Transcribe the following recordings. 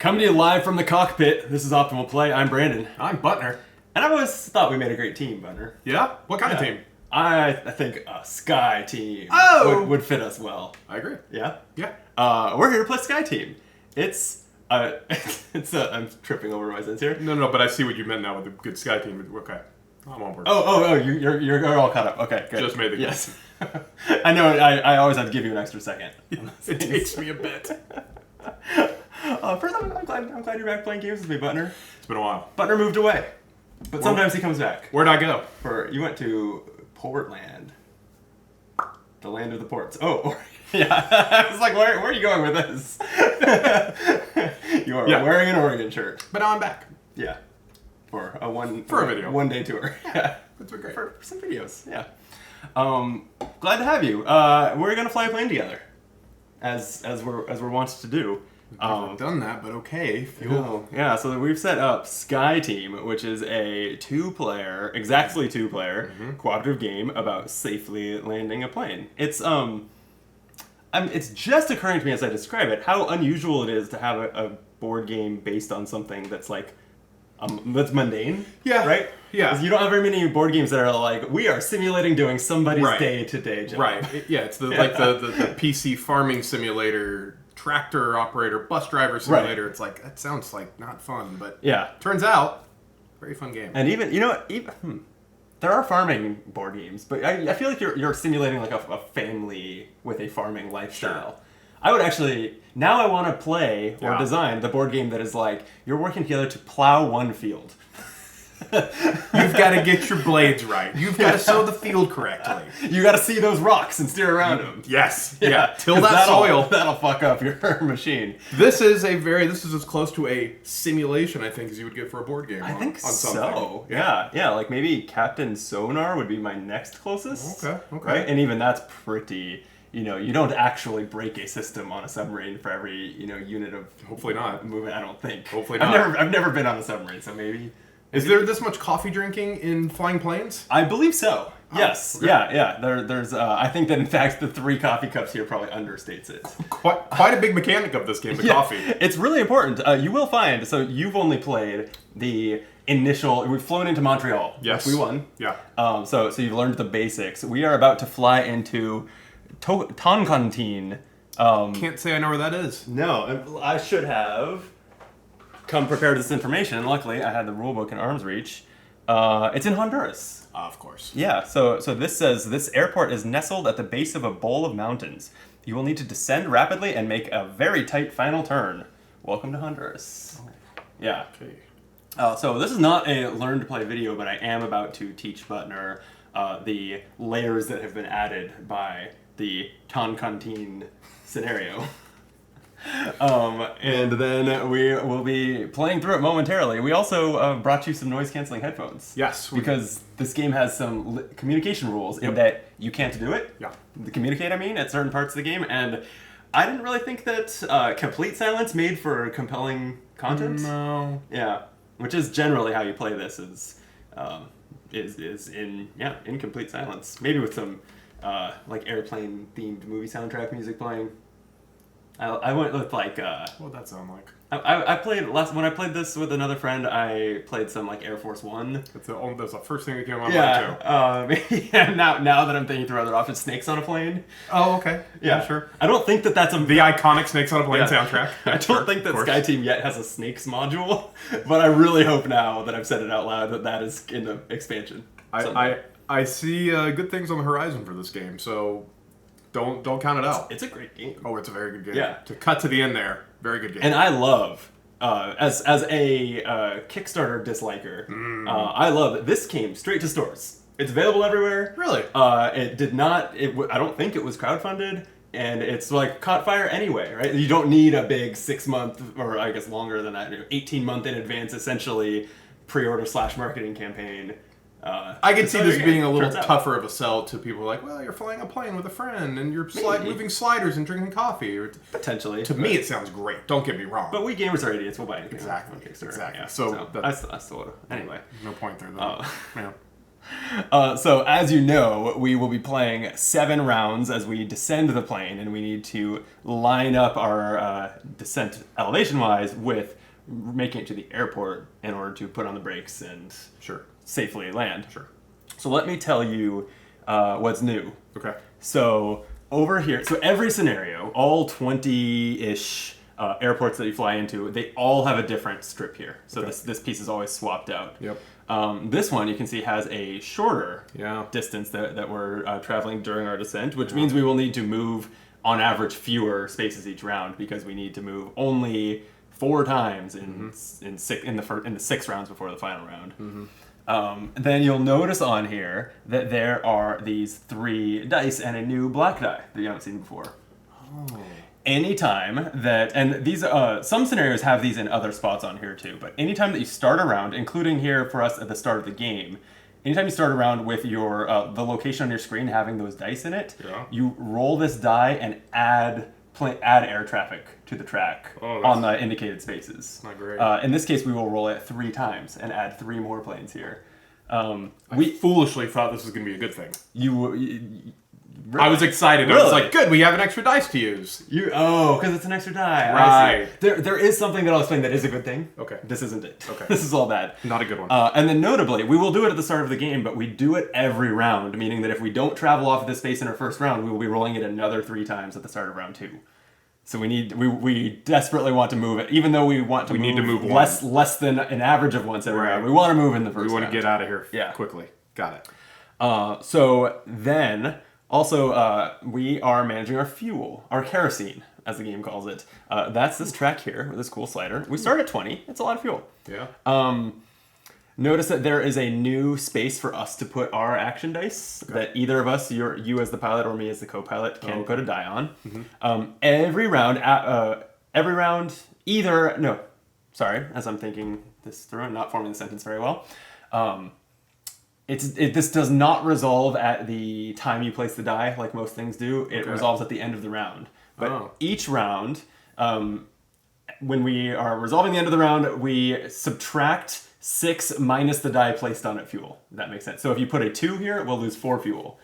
Coming to you live from the cockpit. This is Optimal Play. I'm Brandon. I'm Butner. And I always thought we made a great team, Butner. Yeah? What kind of team? I think a Sky team would fit us well. I agree. Yeah? Yeah. We're here to play Sky team. It's I'm tripping over my sense here. No, but I see what you meant now with the good Sky team. Okay. I'm on board. Oh, you're all caught up. Okay, good. Just made the Yes. I know, I always have to give you an extra second. It takes me a bit. First, I'm glad you're back playing games with me, Butner. It's been a while. Butner moved away, but sometimes he comes back. Where'd I go? You went to Portland, the land of the ports. Oh, yeah. I was like, where are you going with this? You are wearing an Oregon shirt. But now I'm back. Yeah, for a video, 1 day tour. Yeah, that's great. For some videos. Yeah. Glad to have you. We're gonna fly a plane together, as we're wanted to do. I've done that, but okay. Yeah, so we've set up Sky Team, which is a exactly two-player cooperative game about safely landing a plane. It's just occurring to me as I describe it how unusual it is to have a board game based on something that's like that's mundane. Yeah. Right? Yeah. 'Cause you don't have very many board games that are like, we are simulating doing somebody's day-to-day job. Right. Yeah, it's the PC farming simulator, tractor operator, bus driver simulator. Right. It's like, that sounds like not fun, but turns out, very fun game. And there are farming board games, but I feel like you're simulating like a family with a farming lifestyle. Sure. I would actually, now I want to play or design the board game that is like, you're working together to plow one field. You've got to get your blades right. You've got to sow the field correctly. You got to see those rocks and steer around them. Yes. Yeah. Till that soil. That'll fuck up your machine. This is as close to a simulation, I think, as you would get for a board game. I think on something. So. Yeah. Like maybe Captain Sonar would be my next closest. Okay. Right? And even that's pretty... you don't actually break a system on a submarine for every, unit of... Hopefully not. Movement, I don't think. Hopefully not. I've never been on a submarine, so maybe... Is there this much coffee drinking in flying planes? I believe so. Yes. Okay. Yeah. There's. I think that in fact the 3 coffee cups here probably understates it. Quite a big mechanic of this game, the coffee. It's really important. You will find. So you've only played the initial. We've flown into Montreal. Yes. We won. Yeah. So you've learned the basics. We are about to fly into Toncontin. Can't say I know where that is. No, I should have come prepared with this information, and luckily I had the rulebook in arm's reach. It's in Honduras. Of course. Yeah, so this says, this airport is nestled at the base of a bowl of mountains. You will need to descend rapidly and make a very tight final turn. Welcome to Honduras. Oh. Yeah. Okay. So this is not a learn to play video, but I am about to teach Butner the layers that have been added by the Toncontin scenario. And then we will be playing through it momentarily. We also brought you some noise-canceling headphones. Yes. Because this game has some communication rules in that you can't do it. Yeah. Communicate, at certain parts of the game. And I didn't really think that complete silence made for compelling content. No. Yeah. Which is generally how you play this, is in complete silence. Maybe with some like airplane-themed movie soundtrack music playing. I went with like... what would that sound like? I played when I played this with another friend, I played some like Air Force One. That's the first thing that came to my mind too. Now that I'm thinking through other options, Snakes on a Plane. Oh, okay. Yeah, sure. I don't think that's the iconic Snakes on a Plane soundtrack. I don't think that Sky Team yet has a Snakes module, but I really hope now that I've said it out loud that is in the expansion. I see good things on the horizon for this game, so don't count it out. It's a great game. Oh, it's a very good game. Yeah. To cut to the end there, very good game. And I love, as a Kickstarter disliker, I love that this came straight to stores. It's available everywhere. Really? It did not. I don't think it was crowdfunded, and it's like caught fire anyway, right? You don't need a big 6-month, or I guess longer than that, 18-month in advance, essentially pre-order / marketing campaign. I can see this being a little tougher of a sell to people like, well, you're flying a plane with a friend and you're moving sliders and drinking coffee. Potentially. To me, it sounds great. Don't get me wrong. But we gamers are idiots. We'll buy anything. Exactly. Yeah, So I still would have. Anyway. No point there, though. Yeah. So as you know, we will be playing 7 rounds as we descend the plane, and we need to line up our descent elevation-wise with making it to the airport in order to put on the brakes and safely land. Sure. So let me tell you what's new. Okay. So over here, so every scenario, all 20-ish airports that you fly into, they all have a different strip here. So this piece is always swapped out. Yep. This one, you can see, has a shorter distance that we're traveling during our descent, which means we will need to move, on average, fewer spaces each round because we need to move only 4 times in the 6 rounds before the final round. Then you'll notice on here that there are these 3 dice and a new black die that you haven't seen before. Oh. Anytime that, and these, some scenarios have these in other spots on here too, but anytime that you start a round, including here for us at the start of the game, anytime you start a round with your, the location on your screen having those dice in it, you roll this die and add air traffic to the track on the indicated spaces. Not great. In this case, we will roll it 3 times and add 3 more planes here. We foolishly thought this was going to be a good thing. Really? I was excited. Really? I was like, good, we have an extra dice to use. Because it's an extra die. Right. There is something that I'll explain that is a good thing. Okay. This isn't it. Okay. This is all bad. Not a good one. And then notably, we will do it at the start of the game, but we do it every round, meaning that if we don't travel off of this space in our first round, we will be rolling it another 3 times at the start of round 2. So we desperately want to move it, even though we need to move less than an average of once every round. We want to move in the first round. We want to get out of here quickly. Got it. So then, also, we are managing our fuel, our kerosene, as the game calls it. That's this track here with this cool slider. We start at 20. It's a lot of fuel. Yeah. Notice that there is a new space for us to put our action dice that either of us, you as the pilot or me as the co-pilot, can put a die on. Every round, as I'm thinking this through and not forming the sentence very well, this does not resolve at the time you place the die like most things do. It resolves at the end of the round. But each round, when we are resolving the end of the round, we subtract 6 minus the die placed on it fuel. That makes sense. So if you put a 2 here, we'll lose 4 fuel.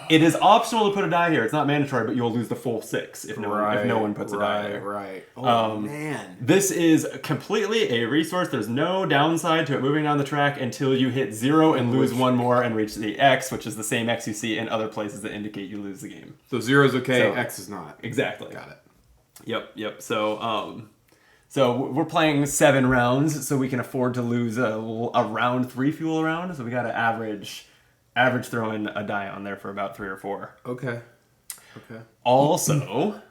It is optional to put a die here. It's not mandatory, but you'll lose the full 6 if no one puts a die there. Right. Oh, man. This is completely a resource. There's no downside to it moving down the track until you hit 0 and lose 1 more and reach the X, which is the same X you see in other places that indicate you lose the game. So 0 is okay, X is not. Exactly. Got it. Yep. So we're playing 7 rounds, so we can afford to lose a round 3 fuel round. So we got to average throwing a die on there for about 3 or 4. Okay. Also,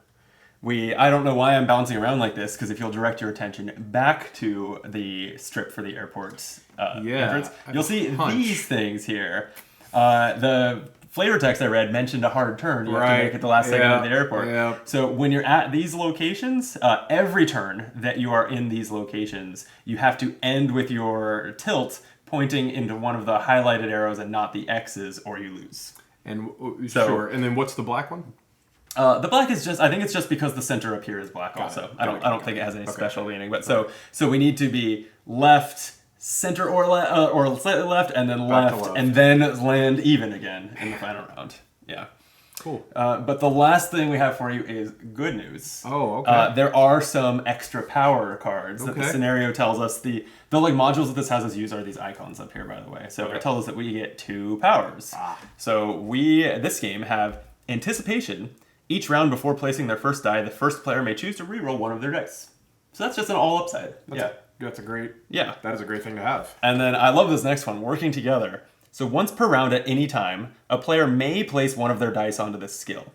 I don't know why I'm bouncing around like this, because if you'll direct your attention back to the strip for the airport's entrance, you'll see these things here. The flavor text I read mentioned a hard turn. You have to make it the last second of the airport. Yeah. So when you're at these locations, every turn that you are in these locations, you have to end with your tilt pointing into one of the highlighted arrows and not the X's, or you lose. And sure. And then what's the black one? The black is I think it's just because the center up here is black also. I don't think it has any special meaning. But so we need to be left, center or slightly left, and then left, and then land even again in the final round. Yeah. Cool. But the last thing we have for you is good news. Oh, okay. There are some extra power cards that the scenario tells us. The modules that this has us use are these icons up here, by the way. So it tells us that we get 2 powers. So this game have Anticipation. Each round before placing their first die, the first player may choose to reroll one of their dice. So that's just an all upside. That is a great thing to have. And then I love this next one, Working Together. So once per round at any time, a player may place one of their dice onto this skill.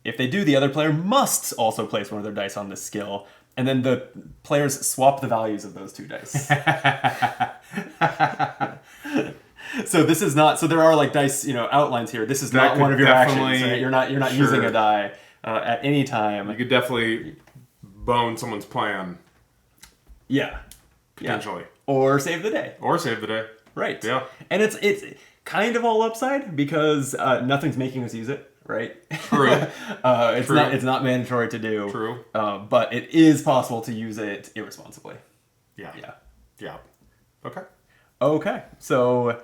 If they do, the other player must also place one of their dice on this skill, and then the players swap the values of those 2 dice. So this is not. So there are like dice, outlines here. This is not one of your actions. Right? You're not using a die at any time. You could definitely bone someone's plan. Yeah. Potentially. Or save the day. Right. Yeah. And it's kind of all upside because nothing's making us use it, right? True. It's not mandatory to do. True. But it is possible to use it irresponsibly. Yeah. Okay. So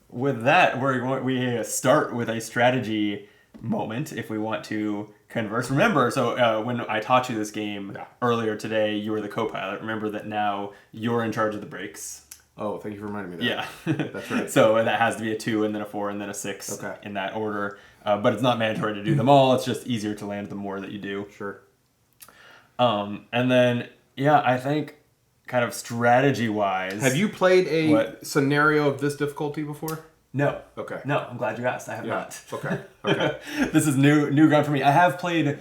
with that, we start with a strategy moment if we want to converse. Remember, so when I taught you this game earlier today, you were the co-pilot. Remember that now you're in charge of the brakes. Oh, thank you for reminding me that. Yeah. That's right. So that has to be a 2 and then a 4 and then a 6 in that order. But it's not mandatory to do them all. It's just easier to land the more that you do. Sure. And then, I think kind of strategy-wise... Have you played a scenario of this difficulty before? No. Okay. No, I'm glad you asked. I have not. Okay. This is new ground for me. I have played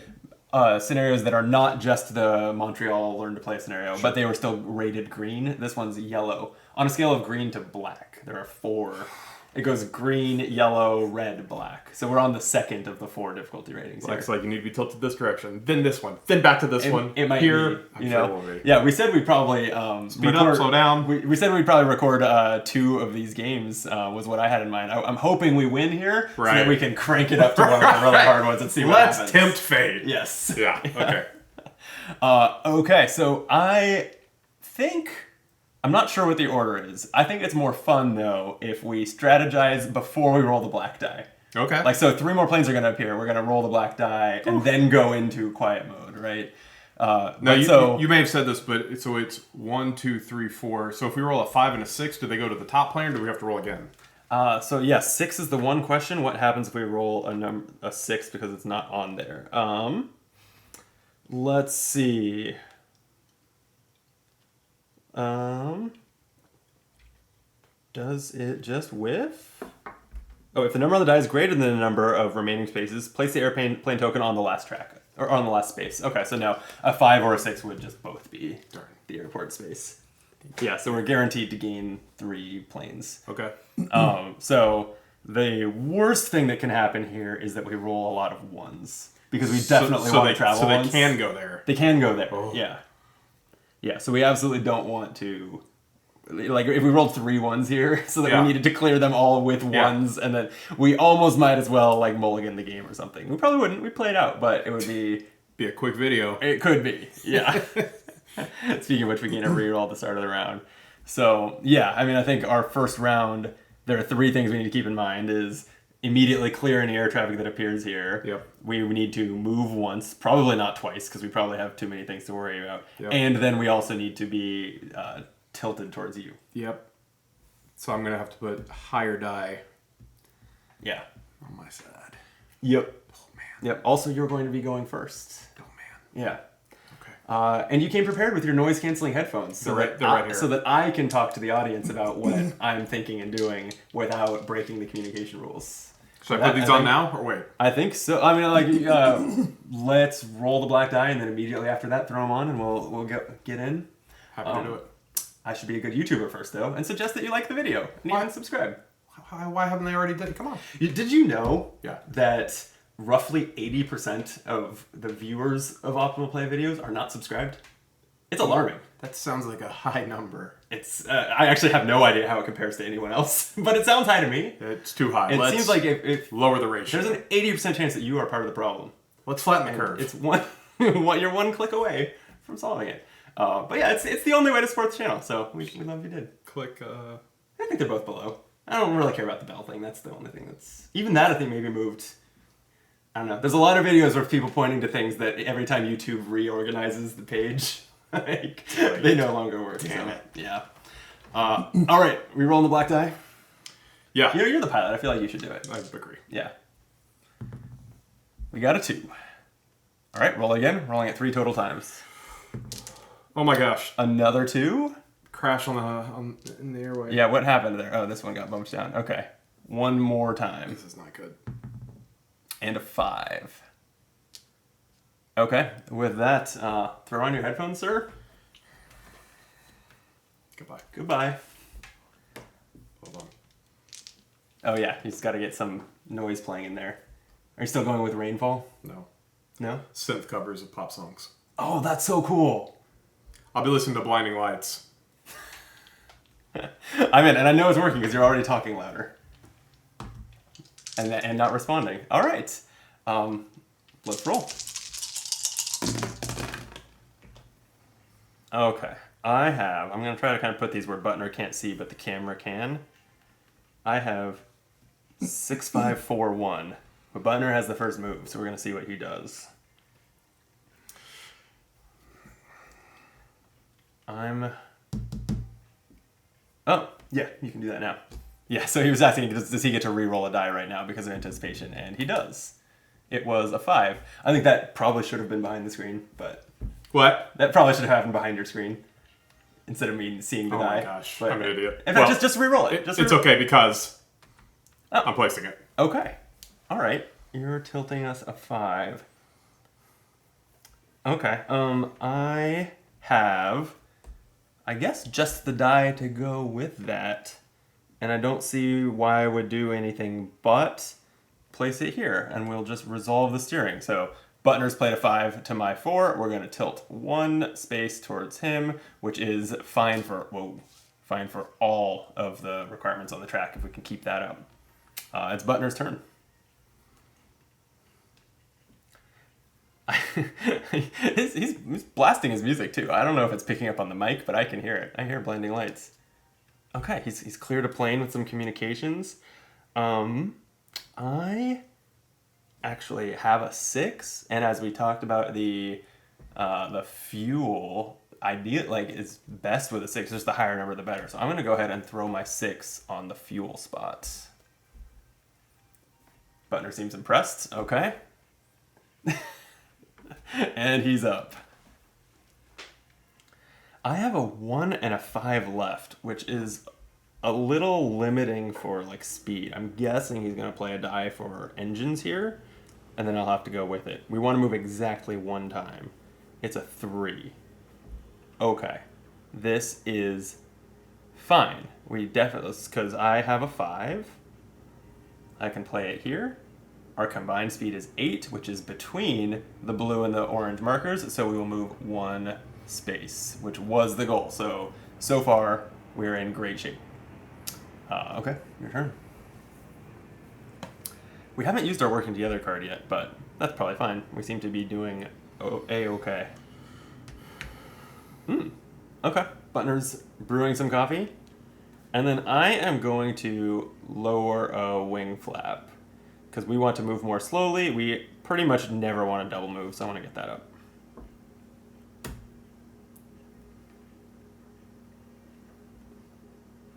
scenarios that are not just the Montreal Learn to Play scenario, but they were still rated green. This one's yellow. On a scale of green to black, there are 4. It goes green, yellow, red, black. So we're on the second of the 4 difficulty ratings. Black's like you need to be tilted this direction, then this one, then back to this one. It might here. Be, Yeah, we said we'd probably speed up, slow down. We said we'd probably record 2 of these games. Was what I had in mind. I'm hoping we win here, so that we can crank it up to one of the really hard ones and see what happens. Let's tempt fate. Yes. Yeah. Okay. Okay. So I think. I'm not sure what the order is. I think it's more fun, though, if we strategize before we roll the black die. Okay. Like, so 3 more planes are going to appear. We're going to roll the black die and then go into quiet mode, right? You may have said this, but it's 1, 2, 3, 4. So if we roll a 5 and a 6, do they go to the top plane or do we have to roll again? So, yes, 6 is the one question. What happens if we roll a 6 because it's not on there? Let's see. Does it just whiff? Oh, if the number on the die is greater than the number of remaining spaces, place the airplane token on the last track, or on the last space. Okay, so now a 5 or a 6 would just both be the airport space. Yeah, so we're guaranteed to gain 3 planes. Okay. So the worst thing that can happen here is that we roll a lot of 1s. Because we definitely want to travel once. So they can go there. They can go there, yeah. Yeah, so we absolutely don't want to... Like, if we rolled 3 1s here, so that we needed to clear them all with 1s, and then we almost might as well, like, mulligan the game or something. We probably wouldn't. We'd play it out, but it would be... Be a quick video. It could be, yeah. Speaking of which, we gain a reroll at the start of the round. So, yeah, I mean, I think our first round, there are 3 things we need to keep in mind is... Immediately clear any air traffic that appears here. Yep. We need to move once, probably not twice, because we probably have too many things to worry about. Yep. And then we also need to be tilted towards you. Yep. So I'm going to have to put higher die. Yeah. On my side. Yep. Oh, man. Yep. Also, you're going to be going first. Oh, man. Yeah. Okay. And you came prepared with your noise-canceling headphones. They're right here. So that I can talk to the audience about what I'm thinking and doing without breaking the communication rules. Should I put these on now, or wait? I think so. I mean, like, let's roll the black die, and then immediately after that, throw them on, and we'll get in. Happy to do it. I should be a good YouTuber first, though, and suggest that you like the video and even subscribe. Why haven't they already done it? Come on. Did you know that roughly 80% of the viewers of Optimal Play videos are not subscribed? It's alarming. That sounds like a high number. It's I actually have no idea how it compares to anyone else, but it sounds high to me. It's too high. It seems like if lower the ratio. There's an 80% chance that you are part of the problem. Let's flatten the curve. It's you're one click away from solving it. But yeah, it's the only way to support the channel, so we love you did. Click. I think they're both below. I don't really care about the bell thing. That's the only thing that's... Even that, I think, maybe moved... I don't know. There's a lot of videos where people pointing to things that every time YouTube reorganizes the page, like, they no longer work. Damn it. Yeah. All right. We rolling the black die? Yeah. You're the pilot. I feel like you should do it. I agree. Yeah. We got a 2. All right. Roll again. Rolling it 3 total times. Oh my gosh. Another 2? Crash in the airway. Yeah, what happened there? Oh, this one got bumped down. Okay. One more time. This is not good. And a 5. Okay. With that, throw on your headphones, sir. Goodbye. Hold on. Oh, yeah. You just got to get some noise playing in there. Are you still going with Rainfall? No. No? Synth covers of pop songs. Oh, that's so cool. I'll be listening to Blinding Lights. I'm in, and I know it's working because you're already talking louder. And not responding. All right. Let's roll. Okay. I'm going to try to kind of put these where Butner can't see, but the camera can. I have 6, 5, 4, 1. But Butner has the first move, so we're going to see what he does. Oh, yeah, you can do that now. Yeah, so he was asking, does he get to re-roll a die right now because of anticipation? And he does. It was a 5. I think that probably should have been behind the screen, but... What? That probably should have happened behind your screen instead of me seeing the die. Oh my gosh, but I'm an idiot. In fact, just re-roll it. It's okay because I'm placing it. Okay. All right. You're tilting us a 5. Okay. I have, I guess, just the die to go with that. And I don't see why I would do anything but place it here. And we'll just resolve the steering. So Butner's played a 5 to my 4. We're going to tilt 1 space towards him, which is fine for all of the requirements on the track if we can keep that up. It's Butner's turn. he's blasting his music too. I don't know if it's picking up on the mic, but I can hear it. I hear blinding lights. Okay, he's cleared a plane with some communications. I actually have a 6, and as we talked about the fuel idea, like is best with a 6. Just the higher number, the better. So I'm gonna go ahead and throw my 6 on the fuel spots. Butner seems impressed. Okay. And he's up. I have a 1 and a 5 left, which is a little limiting for like speed. I'm guessing he's going to play a die for engines here, and then I'll have to go with it. We want to move exactly 1 time. It's a 3. Okay. This is fine. We definitely, because I have a 5. I can play it here. Our combined speed is 8, which is between the blue and the orange markers, so we will move 1 space, which was the goal. So far, we're in great shape. Okay, your turn. We haven't used our working together card yet, but that's probably fine. We seem to be doing A-okay. Okay, Butner's brewing some coffee. And then I am going to lower a wing flap, because we want to move more slowly. We pretty much never want to double move, so I want to get that up.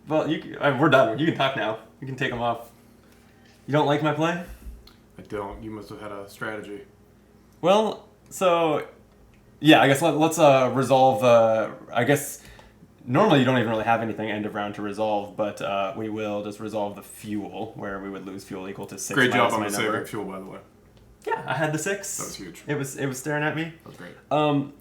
Well, we're done. You can talk now. You can take them off. You don't like my play? I don't. You must have had a strategy. Well, so yeah, I guess let's resolve. I guess normally you don't even really have anything end of round to resolve, but we will just resolve the fuel, where we would lose fuel equal to 6. Great job on the saving fuel, by the way. Yeah, I had the 6. That was huge. It was staring at me. That was great.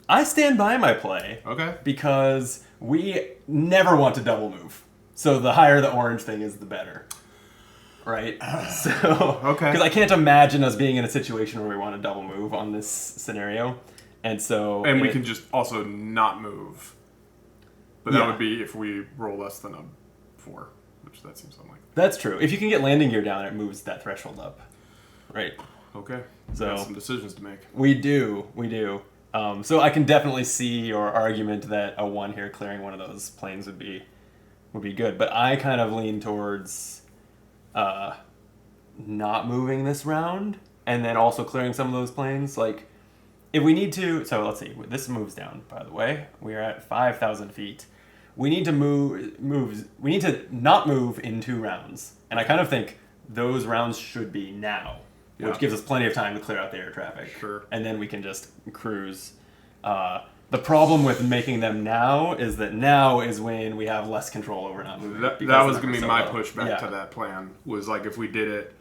I stand by my play. Okay. Because we never want to double move. So the higher the orange thing is, the better. Right? So okay. Because I can't imagine us being in a situation where we want to double move on this scenario. And we can just also not move. But that would be if we roll less than a 4, which that seems unlikely. That's true. If you can get landing gear down, it moves that threshold up. Right. Okay. So got some decisions to make. We do. So I can definitely see your argument that a 1 here clearing one of those planes would be good. But I kind of lean towards not moving this round, and then also clearing some of those planes. Like, if we need to... So let's see. This moves down, by the way. We are at 5,000 feet. We need to we need to not move in 2 rounds. And I kind of think those rounds should be now, which gives us plenty of time to clear out the air traffic. Sure. And then we can just cruise. The problem with making them now is that now is when we have less control over not moving. That was going to be my pushback to that plan, was like if we did it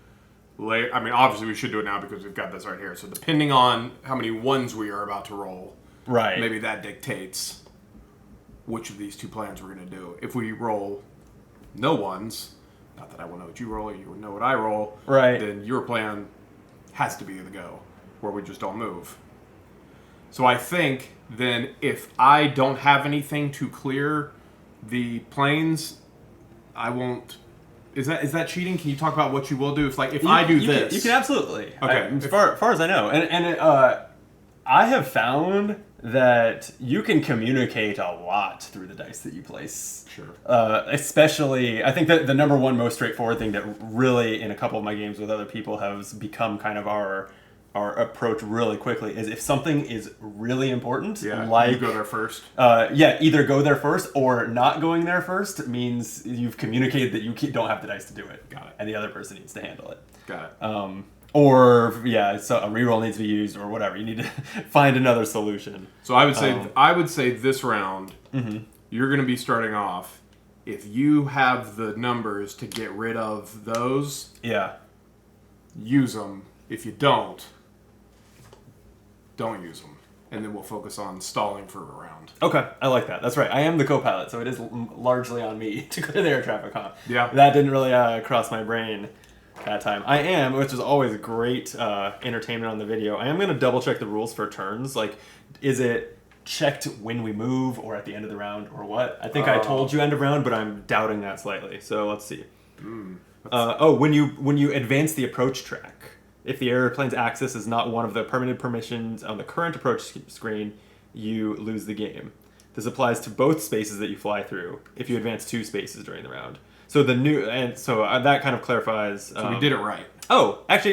late. I mean, obviously we should do it now because we've got this right here. So depending on how many 1s we are about to roll, right, maybe that dictates which of these 2 plans we're going to do. If we roll no 1s, not that I will know what you roll or you will know what I roll, right, then your plan has to be the go, where we just don't move. So I think then if I don't have anything to clear the planes, I won't. Is that cheating? Can you talk about what you will do? If I do this, you can absolutely. Okay. As far as I know, and I have found that you can communicate a lot through the dice that you place. Sure. Especially, I think that the number one most straightforward thing that really, in a couple of my games with other people, has become kind of our approach really quickly is if something is really important, like you go there first. Either go there first or not going there first means you've communicated that you don't have the dice to do it. Got it. And the other person needs to handle it. Got it. So a reroll needs to be used or whatever. You need to find another solution. So I would say this round, you're going to be starting off. If you have the numbers to get rid of those, use them. If you don't use them. And then we'll focus on stalling for a round. Okay, I like that. That's right. I am the co-pilot, so it is largely on me to clear the air traffic, huh? Yeah. That didn't really cross my brain that time. I am, which is always great entertainment on the video, I am going to double check the rules for turns. Like, is it checked when we move or at the end of the round or what? I think I told you end of round, but I'm doubting that slightly. So let's see. When you advance the approach track. If the airplane's axis is not one of the permanent permissions on the current approach screen, you lose the game. This applies to both spaces that you fly through if you advance 2 spaces during the round. So that kind of clarifies. So we did it right. Oh, actually,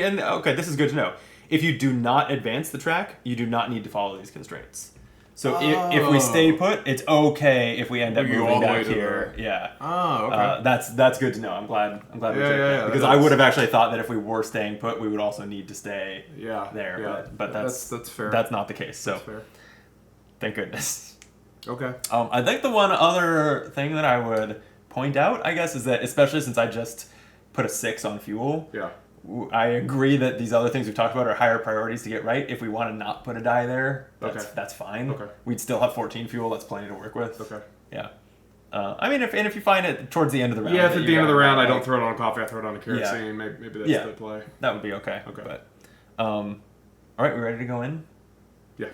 this is good to know. If you do not advance the track, you do not need to follow these constraints. So if we stay put, it's okay if we end up moving back here. Yeah. Oh, okay. That's good to know. I'm glad we checked that. Because I would have actually thought that if we were staying put, we would also need to stay there. Yeah. But that's fair. That's not the case. So that's fair. Thank goodness. Okay. I think the one other thing that I would point out, I guess, is that especially since I just put a 6 on fuel. Yeah. I agree that these other things we've talked about are higher priorities to get right. If we want to not put a die there, that's fine. Okay. We'd still have 14 fuel. That's plenty to work with. Okay. Yeah. If you find it towards the end of the round. Yeah, if at the end of the round I don't throw it on coffee, I throw it on a kerosene. Yeah. Maybe that's the play. That would be okay. Okay. But, all right, we ready to go in? Yeah.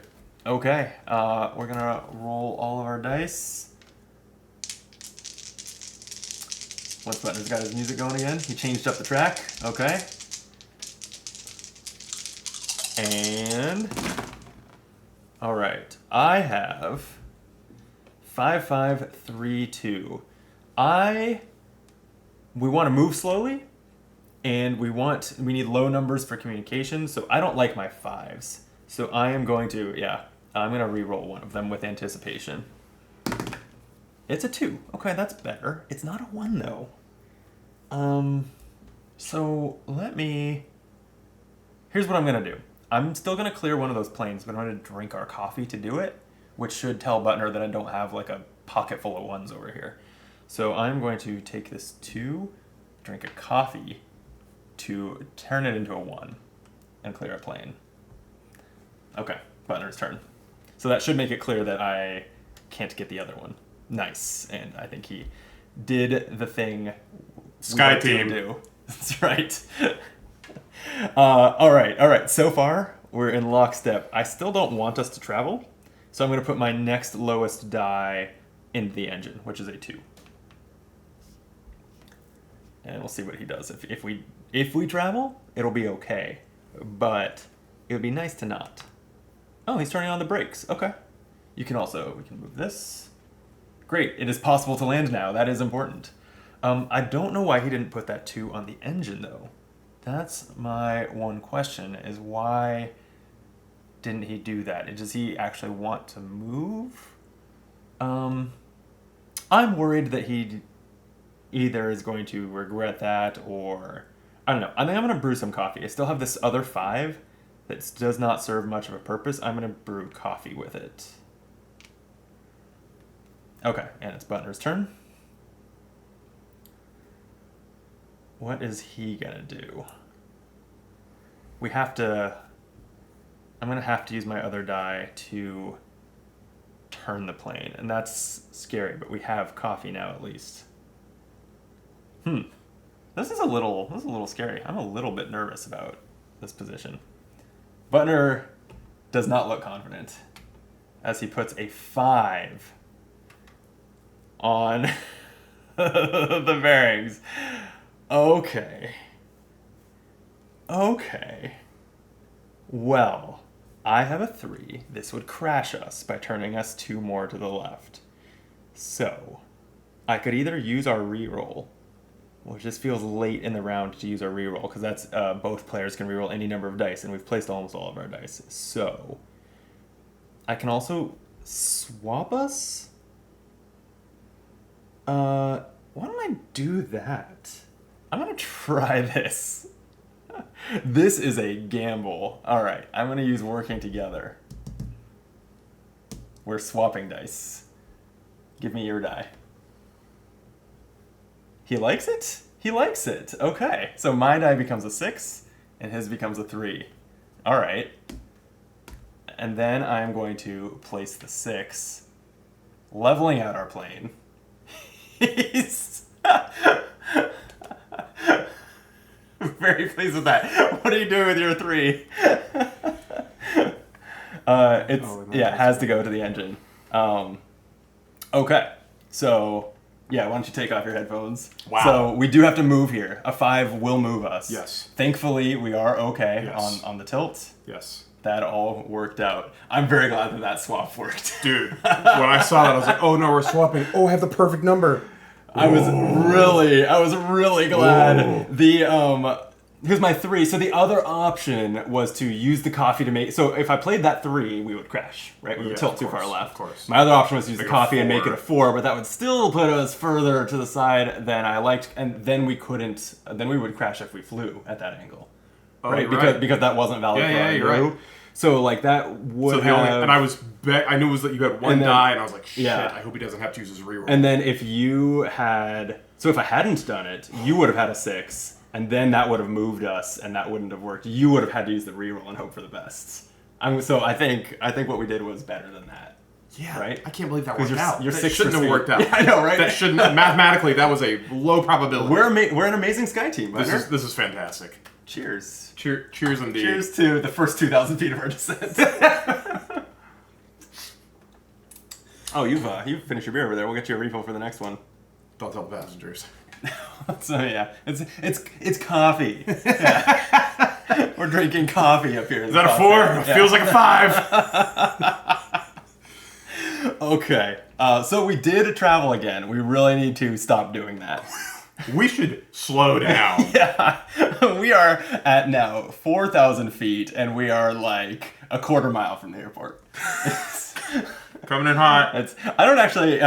Okay. We're gonna roll all of our dice. Once Butler's got his music going again, he changed up the track. Okay. And all right, I have 5, 5, 3, 2. We want to move slowly, and we need low numbers for communication. So I don't like my 5s. So I'm going to re-roll one of them with anticipation. It's a 2. Okay, that's better. It's not a 1 though. So here's what I'm gonna do. I'm still going to clear one of those planes, but I'm going to drink our coffee to do it, which should tell Butner that I don't have like a pocket full of 1s over here. So I'm going to take this 2, drink a coffee, to turn it into a 1, and clear a plane. Okay, Butner's turn. So that should make it clear that I can't get the other one. Nice, and I think he did the thing Sky Team. Do. That's right. All right. So far, we're in lockstep. I still don't want us to travel, so I'm going to put my next lowest die in the engine, which is a 2. And we'll see what he does. If we travel, it'll be okay, but it would be nice to not. Oh, he's turning on the brakes. Okay. We can move this. Great. It is possible to land now. That is important. I don't know why he didn't put that 2 on the engine, though. That's my one question, is why didn't he do that? Does he actually want to move? I'm worried that he either is going to regret that or... I don't know. I think I'm going to brew some coffee. I still have this other 5 that does not serve much of a purpose. I'm going to brew coffee with it. Okay, and it's Butner's turn. What is he gonna do? I'm gonna have to use my other die to turn the plane, and that's scary, but we have coffee now at least. This is a little scary. I'm a little bit nervous about this position. Butner does not look confident as he puts a 5 on the bearings. Okay. Well, I have a 3. This would crash us by turning us 2 more to the left. So, I could either use our reroll, which just feels late in the round to use our reroll, because that's both players can reroll any number of dice, and we've placed almost all of our dice. So, I can also swap us? Why don't I do that? I'm going to try this. This is a gamble. All right, I'm going to use working together. We're swapping dice. Give me your die. He likes it? He likes it. Okay, so my die becomes a 6, and his becomes a 3. All right. And then I'm going to place the 6, leveling out our plane. He's very pleased with that. What are you doing with your 3? It has to go to the engine. Okay, so yeah, why don't you take off your headphones? Wow. So we do have to move here. A 5 will move us. Yes. Thankfully, we are okay Yes. on the tilt. Yes. That all worked out. I'm very glad that swap worked. Dude, when I saw that, I was like, oh no, we're swapping. Oh, I have the perfect number. I was really glad. Whoa. Here's my 3. So the other option was to use the coffee to make. So if I played that 3, we would crash, right? We would tilt too far left. Of course. My other option was to use the Make it coffee a and make it 4. a 4, but that would still put us further to the side than I liked, and then we couldn't. Then we would crash if we flew at that angle, Oh, right? you're Because that wasn't valid. Yeah, for yeah, our you're move. right. So like that would So the have. only, and I knew it was that you had one And then- die, and I was like, shit, yeah. I hope he doesn't have to use his reroll. And then if you had, so if I hadn't done it, you would have had a 6, and then that would have moved us, and that wouldn't have worked. You would have had to use the reroll and hope for the best. So I think what we did was better than that. yeah, right? I can't believe that 'Cause worked out. Your That 6 shouldn't have speed. worked out. Yeah, I know, right? That shouldn't. Mathematically, that was a low probability. We're an amazing Sky team, Bunner. This is fantastic. Cheers. Cheers indeed. Cheers to the first 2,000 feet of our descent. Oh, you've finished your beer over there. We'll get you a refill for the next one. Don't tell the passengers. So yeah, it's coffee. Yeah. We're drinking coffee up here. Is that a 4? It feels like a 5. Okay, so we did travel again. We really need to stop doing that. We should slow down. Yeah, we are at now 4,000 feet, and we are like a quarter mile from the airport. Coming in hot. I don't actually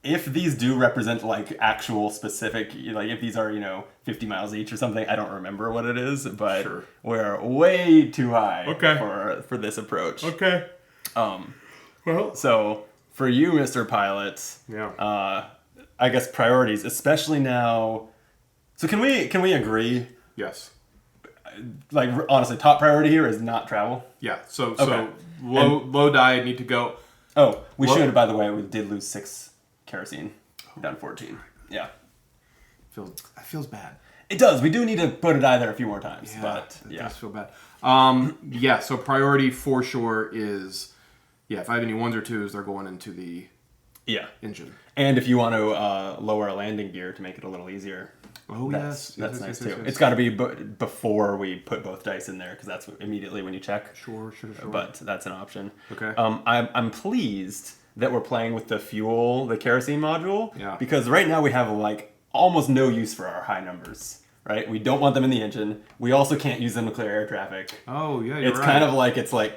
if these do represent like actual specific, like if these are 50 miles each or something, I don't remember what it is, but Sure. we're way too high Okay. for this approach. Okay. Well. So for you, Mr. Pilot, Yeah. I guess priorities, especially now. So can we agree? Yes. Like honestly, top priority here is not travel. Yeah. So Okay. low die need to go. Oh, we Well- should. By the way, we did lose 6 kerosene. We're down 14. Yeah, That feels bad. it does. We do need to put a die there a few more times, but that yeah. does feel bad. Yeah. So priority for sure is, if I have any 1s or 2s, they're going into the Yeah. engine. And if you want to lower our landing gear to make it a little easier, Oh that's yes, nice yes, too. yes. It's got to be before we put both dice in there because that's immediately when you check. Sure. But that's an option. Okay. I'm pleased that we're playing with the kerosene module. Yeah. Because right now we have like almost no use for our high numbers. Right? We don't want them in the engine. We also can't use them to clear air traffic. Oh yeah, It's kind of like It's only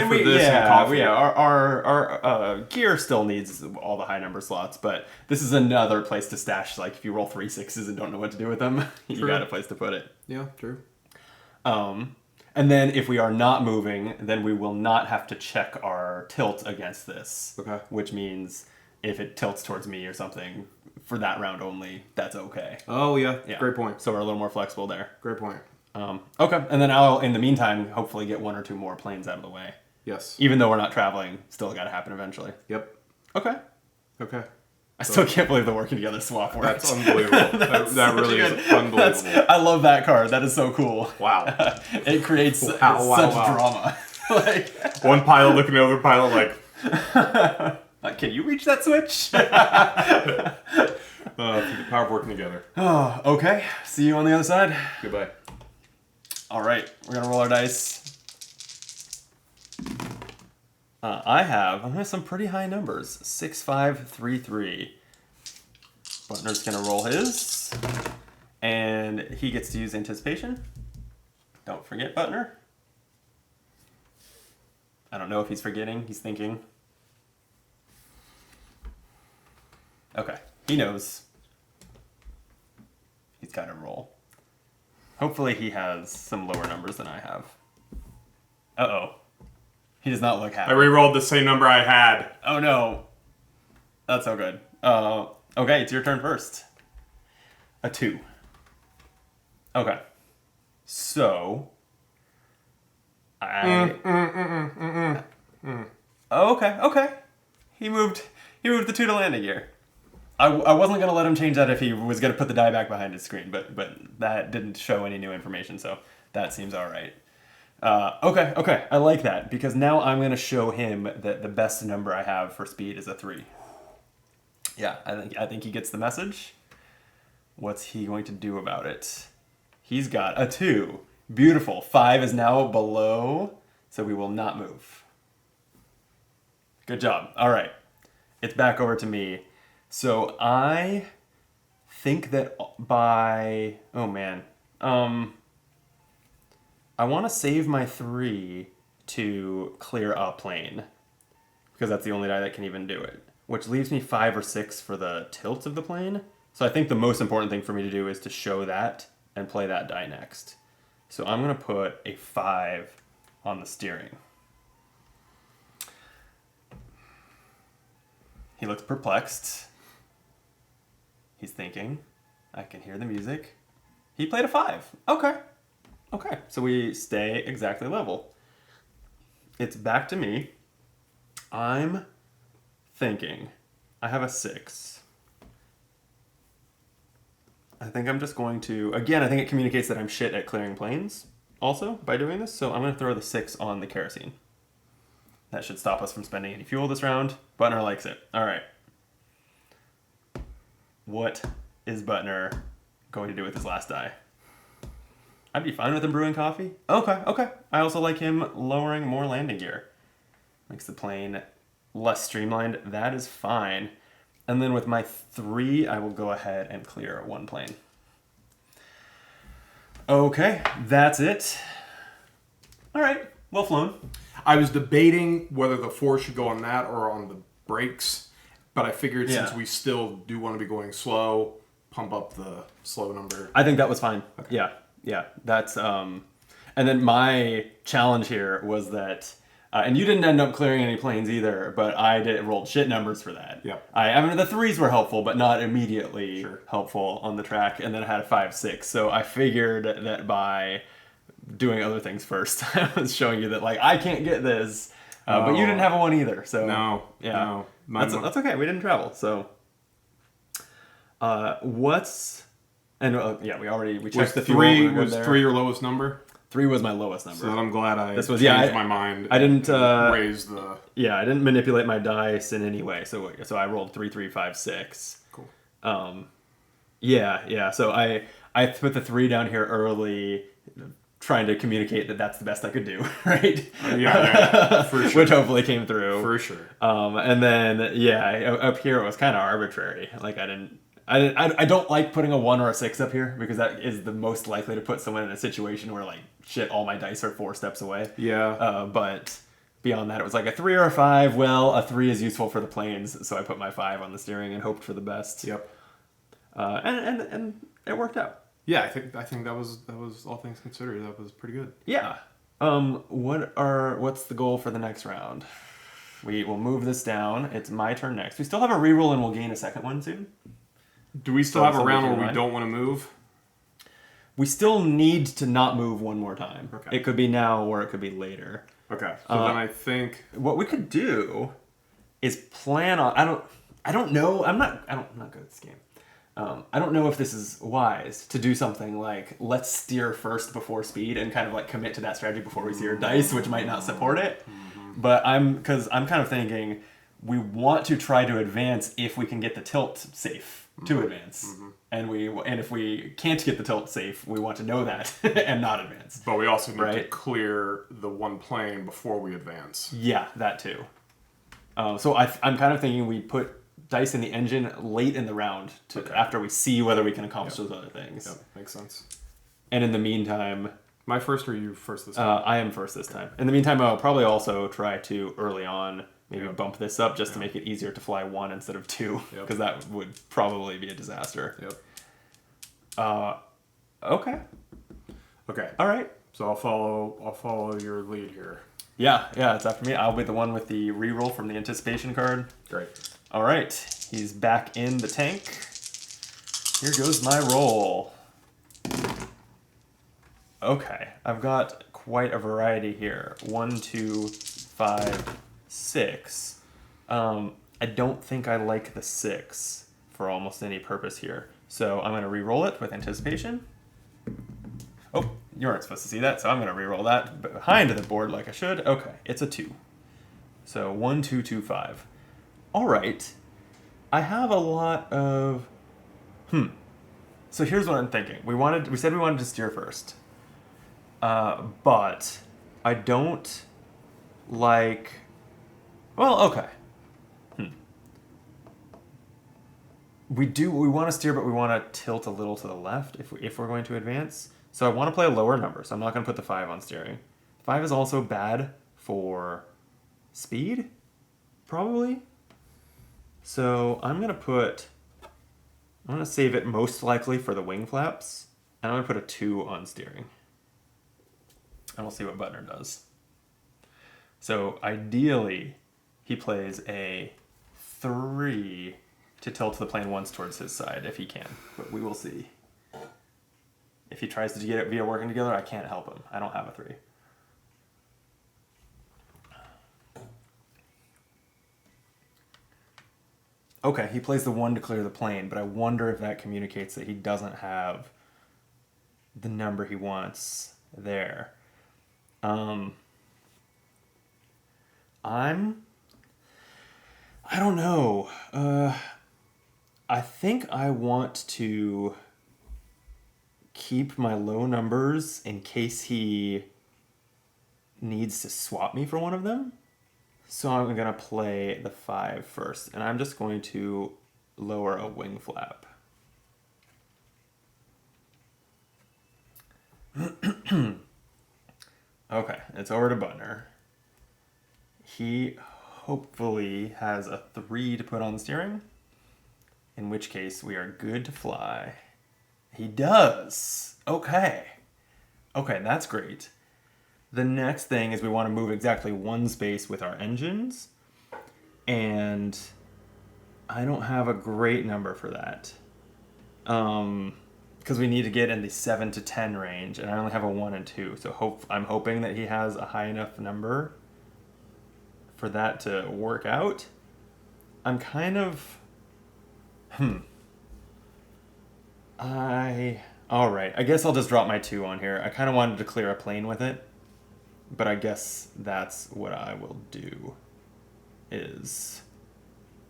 for this and coffee. Our gear still needs all the high number slots, but this is another place to stash. Like if you roll 3 6s and don't know what to do with them, you True. got a place to put it. Yeah, true. And then if we are not moving, then we will not have to check our tilt against this. Okay. Which means if it tilts towards me or something for that round only, that's okay. Oh yeah, Yeah. great point. So we're a little more flexible there. Great point. Okay, and then I'll, in the meantime, hopefully get 1 or 2 more planes out of the way. Yes. Even though we're not traveling, still got to happen eventually. Yep. Okay. Okay. I still can't believe the working together swap worked. That's unbelievable. that really is That's- unbelievable. I love that card. That is so cool. Wow. It creates such wow. drama. like, One pilot looking at the other pilot like, can you reach that switch? the power of working together. Oh, okay. See you on the other side. Goodbye. All right, we're gonna roll our dice. I have some pretty high numbers. 6, 5, 3, 3. Butner's going to roll his. And he gets to use anticipation. Don't forget Butner. I don't know if he's forgetting. He's thinking. Okay. He knows. He's got to roll. Hopefully he has some lower numbers than I have. Uh-oh. He does not look happy. I re-rolled the same number I had. Oh, no. That's so good. Okay, it's your turn first. A 2. Okay. So... Oh, okay. He moved the 2 to landing gear. I wasn't going to let him change that if he was going to put the die back behind his screen, but that didn't show any new information, so that seems all right. Okay, I like that, because now I'm going to show him that the best number I have for speed is a 3. Yeah, I think he gets the message. What's he going to do about it? He's got a 2. Beautiful. 5 is now below, so we will not move. Good job. All right. It's back over to me. So I think that by... Oh, man. I want to save my 3 to clear a plane, because that's the only die that can even do it, which leaves me 5 or 6 for the tilt of the plane. So I think the most important thing for me to do is to show that and play that die next. So I'm going to put a 5 on the steering. He looks perplexed. He's thinking. I can hear the music. He played a 5. Okay. So we stay exactly level. It's back to me. I'm thinking. I have a 6. I think I'm just going to... Again, I think it communicates that I'm shit at clearing planes also by doing this. So I'm going to throw the 6 on the kerosene. That should stop us from spending any fuel this round. Butner likes it. All right. What is Butner going to do with his last die? I'd be fine with him brewing coffee. Okay. I also like him lowering more landing gear. Makes the plane less streamlined. That is fine. And then with my 3, I will go ahead and clear 1 plane. Okay, that's it. All right, well flown. I was debating whether the 4 should go on that or on the brakes, but I figured since we still do want to be going slow, pump up the slow number. I think that was fine. Okay. Yeah. That's and then my challenge here was that, and you didn't end up clearing any planes either, but I rolled shit numbers for that. Yep. I mean, the 3s were helpful, but not immediately helpful on the track, and then I had a 5, 6. So I figured that by doing other things first, I was showing you that, like, I can't get this, but you didn't have a 1 either. So no. That's okay. We didn't travel. So we checked the fuel. 3 was 3 your lowest number? 3 was my lowest number. So I'm glad I changed my mind. I didn't raise the... Yeah, I didn't manipulate my dice in any way. So I rolled 3, 3, 5, 6. Cool. Yeah. So I put the 3 down here early, trying to communicate that that's the best I could do, right? Yeah, for sure. Which hopefully came through. For sure. And then up here it was kind of arbitrary. Like I don't like putting a 1 or a 6 up here, because that is the most likely to put someone in a situation where, like, shit, all my dice are 4 steps away. Yeah. But beyond that, it was like a 3 or a 5. Well, a 3 is useful for the planes, so I put my 5 on the steering and hoped for the best. Yep. And it worked out. Yeah, I think that was all things considered, that was pretty good. Yeah. What's the goal for the next round? We will move this down. It's my turn next. We still have a reroll and we'll gain a second one soon. Do we still have a round where we don't want to move? We still need to not move one more time. Okay. It could be now or it could be later. Okay. So then I think what we could do is plan on. I don't know. I'm not good at this game. I don't know if this is wise to do something like let's steer first before speed and kind of like commit to that strategy before we see our dice, which might not support it. But I'm kind of thinking we want to try to advance if we can get the tilt safe to advance. And if we can't get the tilt safe, we want to know that and not advance. But we also need to Right. clear the one plane before we advance. Yeah, that too. So I'm kind of thinking we put dice in the engine late in the round after we see whether we can accomplish those other things. Yep, makes sense. And in the meantime, My first or you first this time? I am first this time. In the meantime, I'll probably also try to early on maybe bump this up just to make it easier to fly 1 instead of 2, because that would probably be a disaster. Yep. Okay. Okay. All right. So I'll follow your lead here. Yeah, it's after me. I'll be the one with the reroll from the anticipation card. Great. All right. He's back in the tank. Here goes my roll. Okay. I've got quite a variety here. 1, 2, 5, 6. I don't think I like the 6 for almost any purpose here. So I'm going to re-roll it with anticipation. Oh, you weren't supposed to see that, so I'm going to re-roll that behind the board like I should. Okay, it's a 2. So 1, 2, 2, 5. All right. I have a lot of... So here's what I'm thinking. We said we wanted to steer first. But I don't like... Well, okay. We want to steer, but we want to tilt a little to the left if we're going to advance. So I want to play a lower number, so I'm not going to put the 5 on steering. 5 is also bad for speed, probably. So I'm going to save it most likely for the wing flaps, and I'm going to put a 2 on steering. And we'll see what Butner does. So ideally, he plays a 3 to tilt the plane once towards his side, if he can. But we will see. If he tries to get it via working together, I can't help him. I don't have a 3. Okay, he plays the 1 to clear the plane, but I wonder if that communicates that he doesn't have the number he wants there. I don't know. I think I want to keep my low numbers in case he needs to swap me for one of them. So I'm going to play the 5 first, and I'm just going to lower a wing flap. Okay, it's over to Butner. He hopefully has a 3 to put on the steering, in which case we are good to fly. He does. Okay, that's great. The next thing is we want to move exactly 1 space with our engines, and I don't have a great number for that. Because we need to get in the 7 to 10 range, and I only have a 1 and 2, so I'm hoping that he has a high enough number for that to work out. I'm kind of... Alright, I guess I'll just drop my 2 on here. I kind of wanted to clear a plane with it, but I guess that's what I will do, is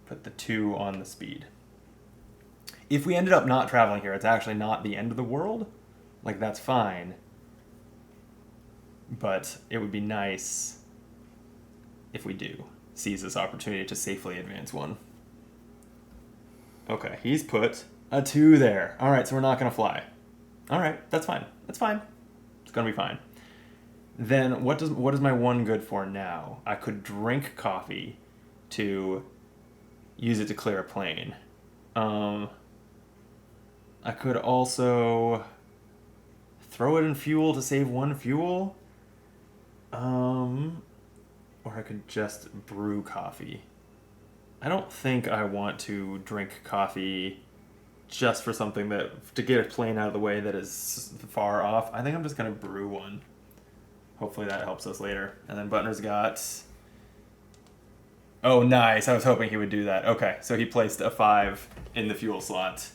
put the 2 on the speed. If we ended up not traveling here, it's actually not the end of the world. Like, that's fine. But it would be nice if we do seize this opportunity to safely advance 1. Okay, he's put a 2 there. All right, so we're not going to fly. All right, that's fine. That's fine. It's going to be fine. Then what is my 1 good for now? I could drink coffee to use it to clear a plane. I could also throw it in fuel to save 1 fuel. Or I could just brew coffee. I don't think I want to drink coffee just for something to get a plane out of the way that is far off. I think I'm just going to brew 1. Hopefully that helps us later. And then Butner's got... Oh, nice. I was hoping he would do that. Okay, so he placed a 5 in the fuel slot.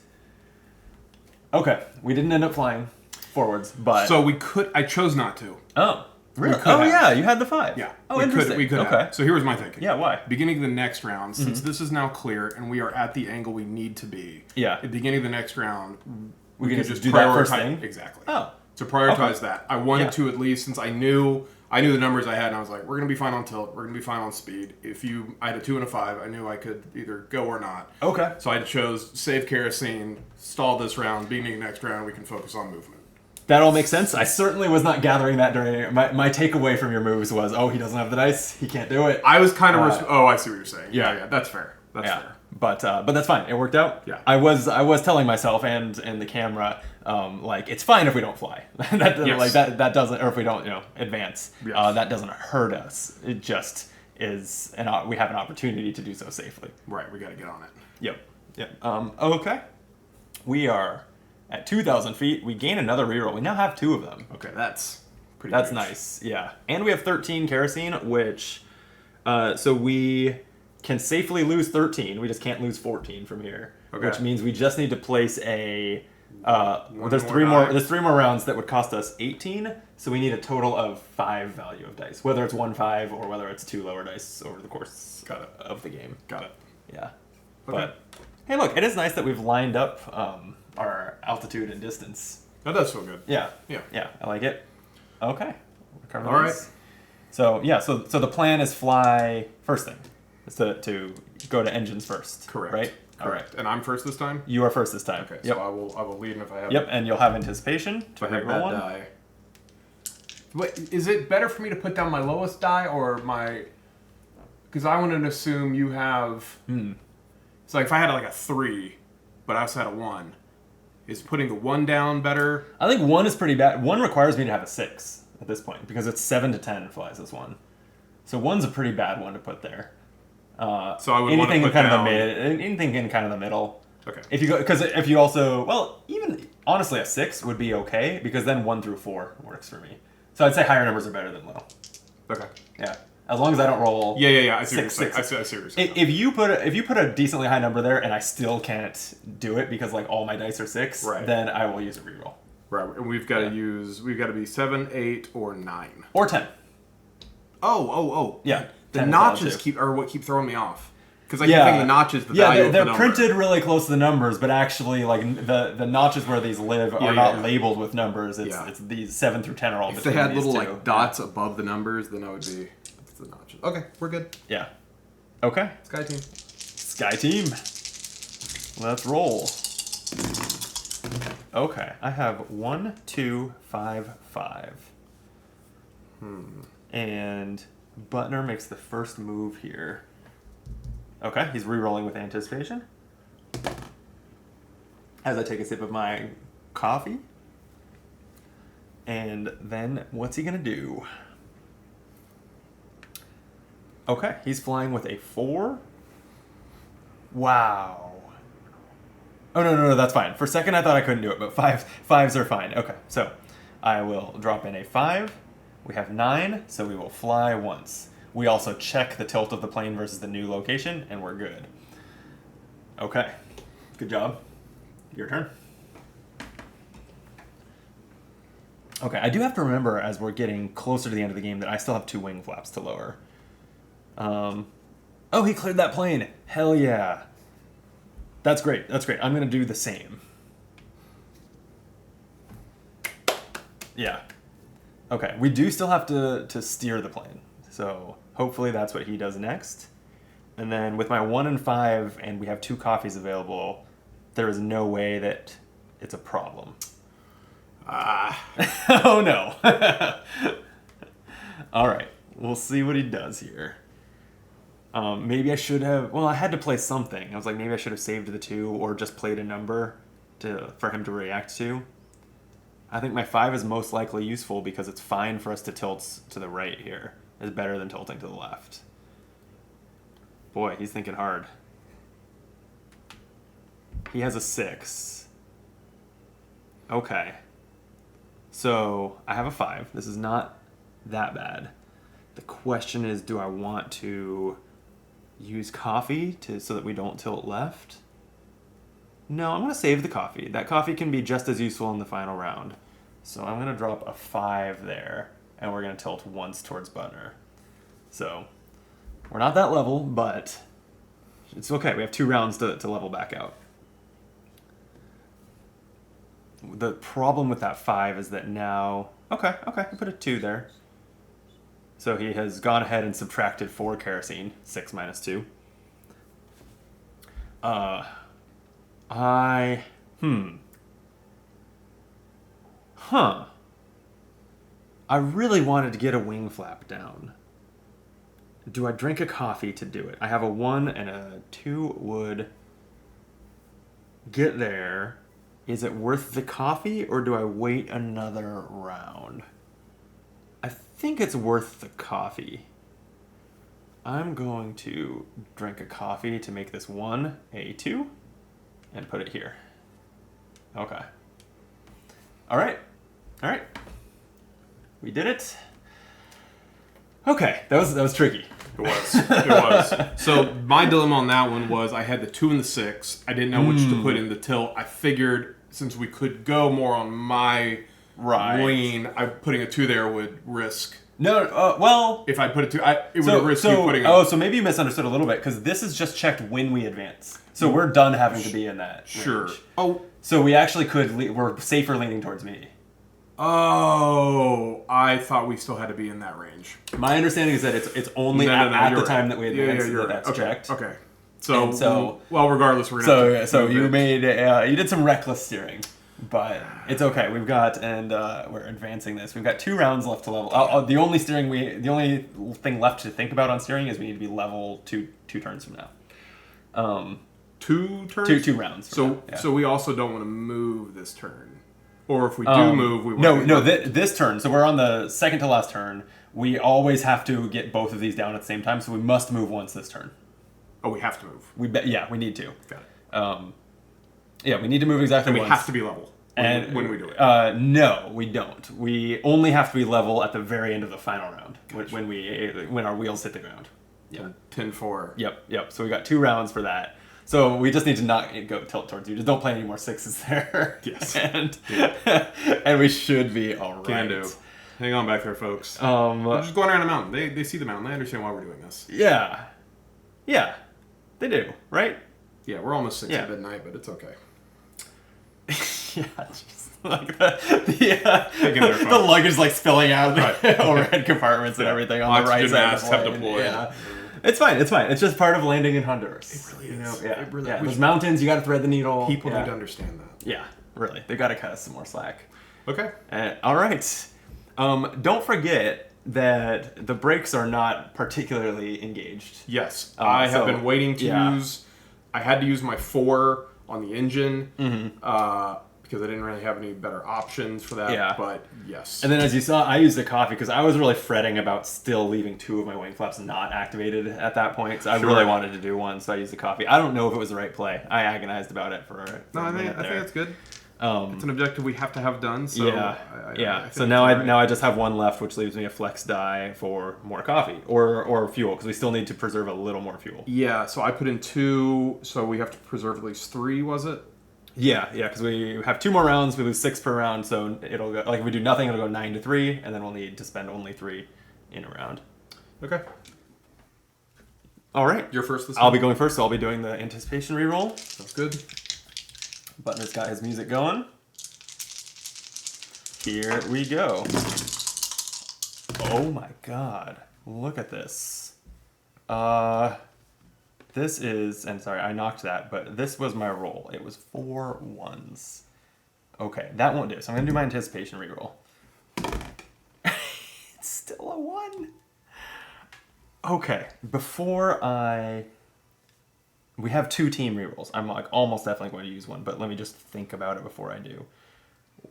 Okay, we didn't end up flying forwards, but... So I chose not to. Oh. Really? could Oh have. yeah, you had the 5. Yeah. Oh, we interesting. Could, we could okay. have. So here was my thinking. Yeah, why? Beginning of the next round, since this is now clear and we are at the angle we need to be. Yeah. At the beginning of the next round, We could can just do that first thing? Exactly. Oh. To prioritize Okay. that, I wanted Yeah. to at least, since I knew the numbers I had, and I was like, we're gonna be fine on tilt, we're gonna be fine on speed. I had a 2 and a 5, I knew I could either go or not. Okay. So I chose save kerosene, stall this round, beginning of next round, we can focus on movement. That all makes sense. I certainly was not gathering that during my takeaway from your moves was, oh, he doesn't have the dice, he can't do it. I was kind of I see what you're saying. Yeah. Yeah, that's fair. That's fair. But that's fine. It worked out. Yeah. I was telling myself and the camera, like it's fine if we don't fly. that doesn't, or if we don't advance. Yes. That doesn't hurt us. It just is we have an opportunity to do so safely. Right, we got to get on it. Yep. Okay. We are at 2,000 feet. We gain another reroll. We now have 2 of them. Okay, that's pretty. That's huge. nice. Yeah. And we have 13 kerosene, which so we can safely lose 13. We just can't lose 14 from here. Okay. Which means we just need to place a there's more three more die. there's 3 more rounds that would cost us 18, so we need a total of 5 value of dice, whether it's 1/5 or whether it's 2 lower dice over the course of the game. Got it. Yeah. Okay. But hey, look, it is nice that we've lined up our altitude and distance. That does feel good. Yeah. Yeah. I like it. Okay. Recover All these. So the plan is fly first thing. Is to go to engines first. Correct. Right? Correct. And I'm first this time? You are first this time. Okay, Yep. so I will lead, and if I have Yep, and you'll have anticipation if to I have reroll that one. die. Wait, is it better for me to put down my lowest die or my? Because I wanted to assume you have. It's like if I had like a 3, but I also had a 1. Is putting the 1 down better? I think 1 is pretty bad. 1 requires me to have a 6 at this point because it's 7 to 10 flies as 1. So 1's a pretty bad one to put there. So I would want to anything put in kind down, of the mid, anything in kind of the middle. Okay. If you go, because if you also, even honestly, a 6 would be okay because then 1 through 4 works for me. So I'd say higher numbers are better than low. Okay. Yeah, as long as I don't roll. Yeah. I see what you're 6, saying. 6. I see what you're saying. If you put a decently high number there and I still can't do it because like all my dice are 6, Right. then I will use a reroll. Right, and we've got to be 7, 8, or 9. Or 10. Oh. Yeah. The 10 is notches valid, too. are what keep throwing me off. Because I keep thinking the notches, the value they're of the number. printed really close to the numbers, but actually, like the notches where these live are not yeah. labeled with numbers. It's Yeah. it's these 7 through 10 are all If they between had these little two. like dots above the numbers, then I would be it's the notches. Okay, we're good. Yeah. Okay. Sky team. Sky team. Let's roll. Okay, I have 1, 2, 5, 5. And Butner makes the first move here. Okay, he's re-rolling with anticipation. As I take a sip of my coffee. And then what's he gonna do? Okay, he's flying with a 4. Wow. Oh, no, that's fine. For a second, I thought I couldn't do it, but 5s are fine. Okay, so I will drop in a 5. We have 9, so we will fly once. We also check the tilt of the plane versus the new location, and we're good. Okay, good job. Your turn. Okay, I do have to remember as we're getting closer to the end of the game that I still have 2 wing flaps to lower. Oh, he cleared that plane. Hell yeah. That's great. I'm going to do the same. Yeah. Okay, we do still have to steer the plane. So hopefully that's what he does next. And then with my 1 and 5, and we have 2 coffees available, there is no way that it's a problem. Oh no. All right, we'll see what he does here. Maybe I should have. Well, I had to play something. I was like, maybe I should have saved the 2 or just played a number for him to react to. I think my 5 is most likely useful because it's fine for us to tilt to the right here. It's better than tilting to the left. Boy, he's thinking hard. He has a 6. Okay. So I have a 5. This is not that bad. The question is, do I want to use coffee so that we don't tilt left? No, I'm going to save the coffee. That coffee can be just as useful in the final round. So I'm going to drop a 5 there. and we're going to tilt once towards Butner. So we're not that level, but it's okay. We have 2 rounds to level back out. The problem with that 5 is that now... Okay, I put a 2 there. So he has gone ahead and subtracted 4 kerosene. 6 minus 2. I really wanted to get a wing flap down. Do I drink a coffee to do it? I have a 1 and a 2 would get there. Is it worth the coffee, or do I wait another round? I think it's worth the coffee. I'm going to drink a coffee to make this 1 a 2 and put it here. Okay. All right. We did it. Okay, that was tricky. It was. So my dilemma on that one was I had the 2 and the 6. I didn't know which to put in the tilt. I figured since we could go more on my lean, putting a 2 there would risk. No, well... If I put it 2, it would risk you putting it. Oh, so maybe you misunderstood a little bit, because this is just checked when we advance. So we're done having to be in that range. Oh. So we actually could... We're safer leaning towards me. Oh, I thought we still had to be in that range. My understanding is that it's only at the time that we advance that's checked. Okay. So, well, regardless, we're gonna. So you made you did some reckless steering, but it's okay. We've got we're advancing this. We've got 2 rounds left to level. The only thing left to think about on steering is we need to be level 2 turns from now. 2 turns. 2 rounds. So we also don't want to move this turn. Or if we do move, we this turn. So we're on the second to last turn. We always have to get both of these down at the same time. So we must move once this turn. Oh, we have to move. We need to. Got it. We need to move exactly. And once. We have to be level when we do it. No, we don't. We only have to be level at the very end of the final round when our wheels hit the ground. Yeah. 10-4. Yep. So we got 2 rounds for that. So we just need to not go tilt towards you. Just don't play any more 6s there. Yes. and we should be all right. Can do. Hang on back there, folks. We're just going around the mountain. They see the mountain. They understand why we're doing this. Yeah. They do, right? Yeah, we're almost 6 at midnight, but it's okay. Just like the luggage like spilling out the overhead compartments and everything on the right side of the plane. Deployed. Yeah. It's fine. It's just part of landing in Honduras. It really is. It really is. Those mountains, you got to thread the needle. People need to understand that. Yeah, really. They got to cut us some more slack. Okay. All right. Don't forget that the brakes are not particularly engaged. Yes. I have been waiting to use... I had to use my 4 on the engine because I didn't really have any better options for that. Yeah. But yes. And then as you saw, I used the coffee because I was really fretting about still leaving 2 of my wing flaps not activated at that point. So I really wanted to do one, so I used the coffee. I don't know if it was the right play. I agonized about it for I think that's good. It's an objective we have to have done. So So now I just have 1 left, which leaves me a flex die for more coffee or fuel because we still need to preserve a little more fuel. Yeah. So I put in 2. So we have to preserve at least 3. Was it? Yeah, because we have 2 more rounds. We lose 6 per round, so it'll go like if we do nothing, it'll go 9-3, and then we'll need to spend only 3 in a round. Okay. All right. You're first this time? I'll be going first, so I'll be doing the anticipation reroll. Sounds good. Butner's got his music going. Here we go. Oh my god. Look at this. This is, and sorry, I knocked that, but this was my roll. It was 4 1s. Okay, that won't do. So I'm going to do my anticipation reroll. It's still a 1. Okay, we have 2 team rerolls. I'm like almost definitely going to use one, but let me just think about it before I do.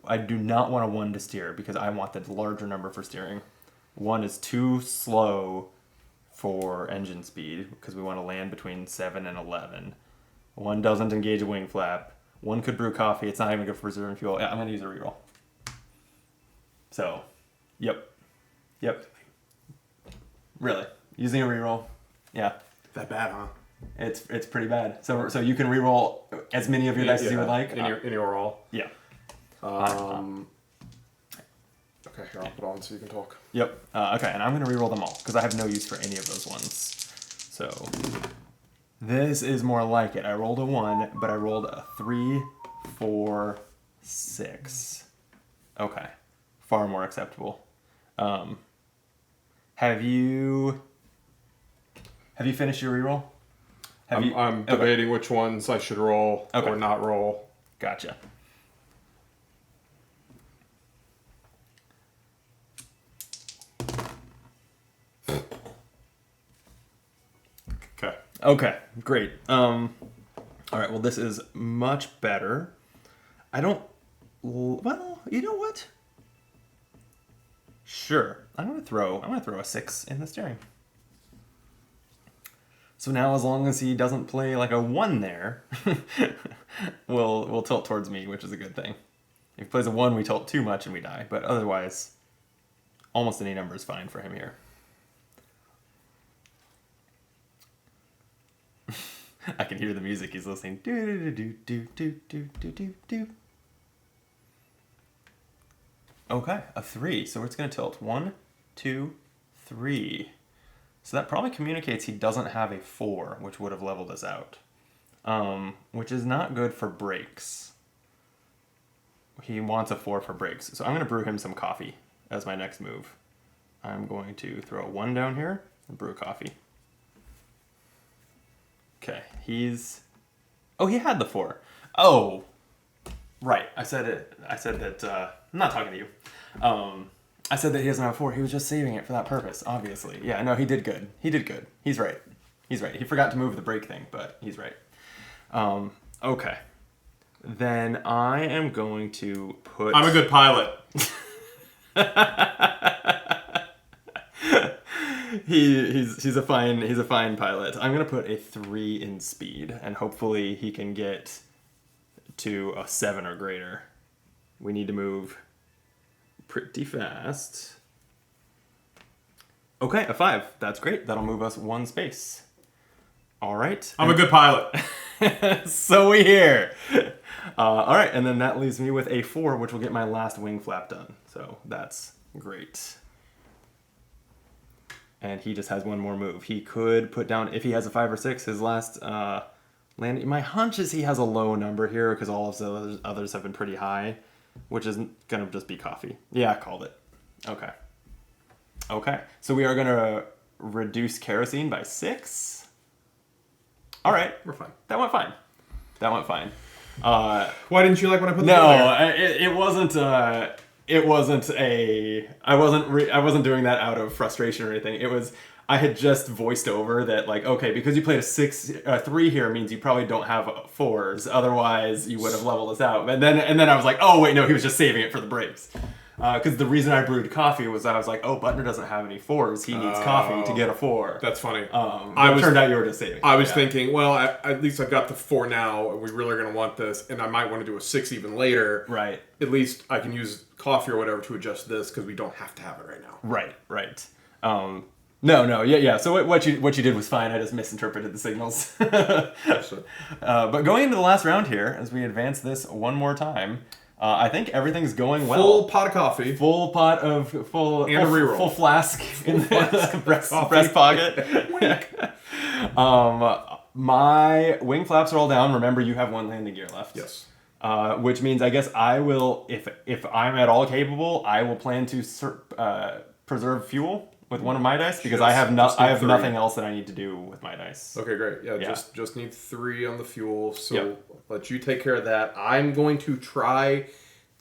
I do not want a 1 to steer because I want the larger number for steering. 1 is too slow for engine speed because we want to land between 7 and 11. 1 doesn't engage a wing flap. 1 could brew coffee. It's not even good for preserving fuel. Yeah, I'm going to use a reroll. So, yep. Really, using a reroll. Yeah. That bad, huh? It's pretty bad. So you can reroll as many of your dice as you would like in your roll. Yeah. Okay. Okay, here, I'll put on so you can talk. Yep. Okay, and I'm going to reroll them all, because I have no use for any of those ones. So, this is more like it. I rolled a 1, but I rolled a 3, 4, 6. Okay. Far more acceptable. Have you finished your reroll? I'm debating which ones I should roll or not roll. Gotcha. Okay, great. All right, well, this is much better. Well, you know what? Sure. I'm gonna throw a 6 in the steering. So now, as long as he doesn't play like a 1 there, we'll tilt towards me, which is a good thing. If he plays a 1, we tilt too much and we die. But otherwise, almost any number is fine for him here. I can hear the music he's listening. Do do do do do do do do. Okay, a 3. So it's going to tilt 1, 2, 3. So that probably communicates he doesn't have a 4, which would have leveled us out. Which is not good for breaks. He wants a 4 for breaks. So I'm going to brew him some coffee as my next move. I'm going to throw a 1 down here and brew coffee. Okay, oh, he had the 4. Oh, right. I said that, I'm not talking to you. I said that he doesn't have a 4. He was just saving it for that purpose, obviously. Yeah, no, he did good. He's right. He forgot to move the break thing, but he's right. Okay. Then I am going to put... I'm a good pilot. He's a fine pilot. I'm gonna put a 3 in speed, and hopefully he can get to a 7 or greater. We need to move pretty fast. Okay, a 5. That's great. That'll move us 1 space. All right. I'm a good pilot. So we hear. All right, and then that leaves me with a 4, which will get my last wing flap done. So that's great. And he just has 1 more move. He could put down, if he has a 5 or 6, his last landing. My hunch is he has a low number here because all of the others have been pretty high, which is going to just be coffee. Yeah, I called it. Okay. Okay, so we are going to reduce kerosene by 6. All right. We're fine. That went fine. Why didn't you like when I put the it wasn't. I wasn't doing that out of frustration or anything. It was, I had just voiced over that, like, okay, because you played a 3 here means you probably don't have 4s. Otherwise, you would have leveled us out. And then I was like, oh wait, no, he was just saving it for the breaks. Because the reason I brewed coffee was I was like, oh, Butner doesn't have any 4s. He needs coffee to get a 4. That's funny. It turned out you were just saving. I was thinking, well, at least I've got the 4 now, and we really are going to want this, and I might want to do a 6 even later. Right. At least I can use coffee or whatever to adjust this, because we don't have to have it right now. Right. Yeah. So what you did was fine. I just misinterpreted the signals. But going into the last round here, as we advance this one more time, I think everything's going well. Full pot of coffee. Full reroll. Full flask in the breast pocket. My wing flaps are all down. Remember, you have 1 landing gear left. Yes. Which means I guess I will, if I'm at all capable, I will plan to preserve fuel with 1 of my dice because I have nothing else that I need to do with my dice. Okay, great. Yeah. Just need 3 on the fuel. So let you take care of that. I'm going to try,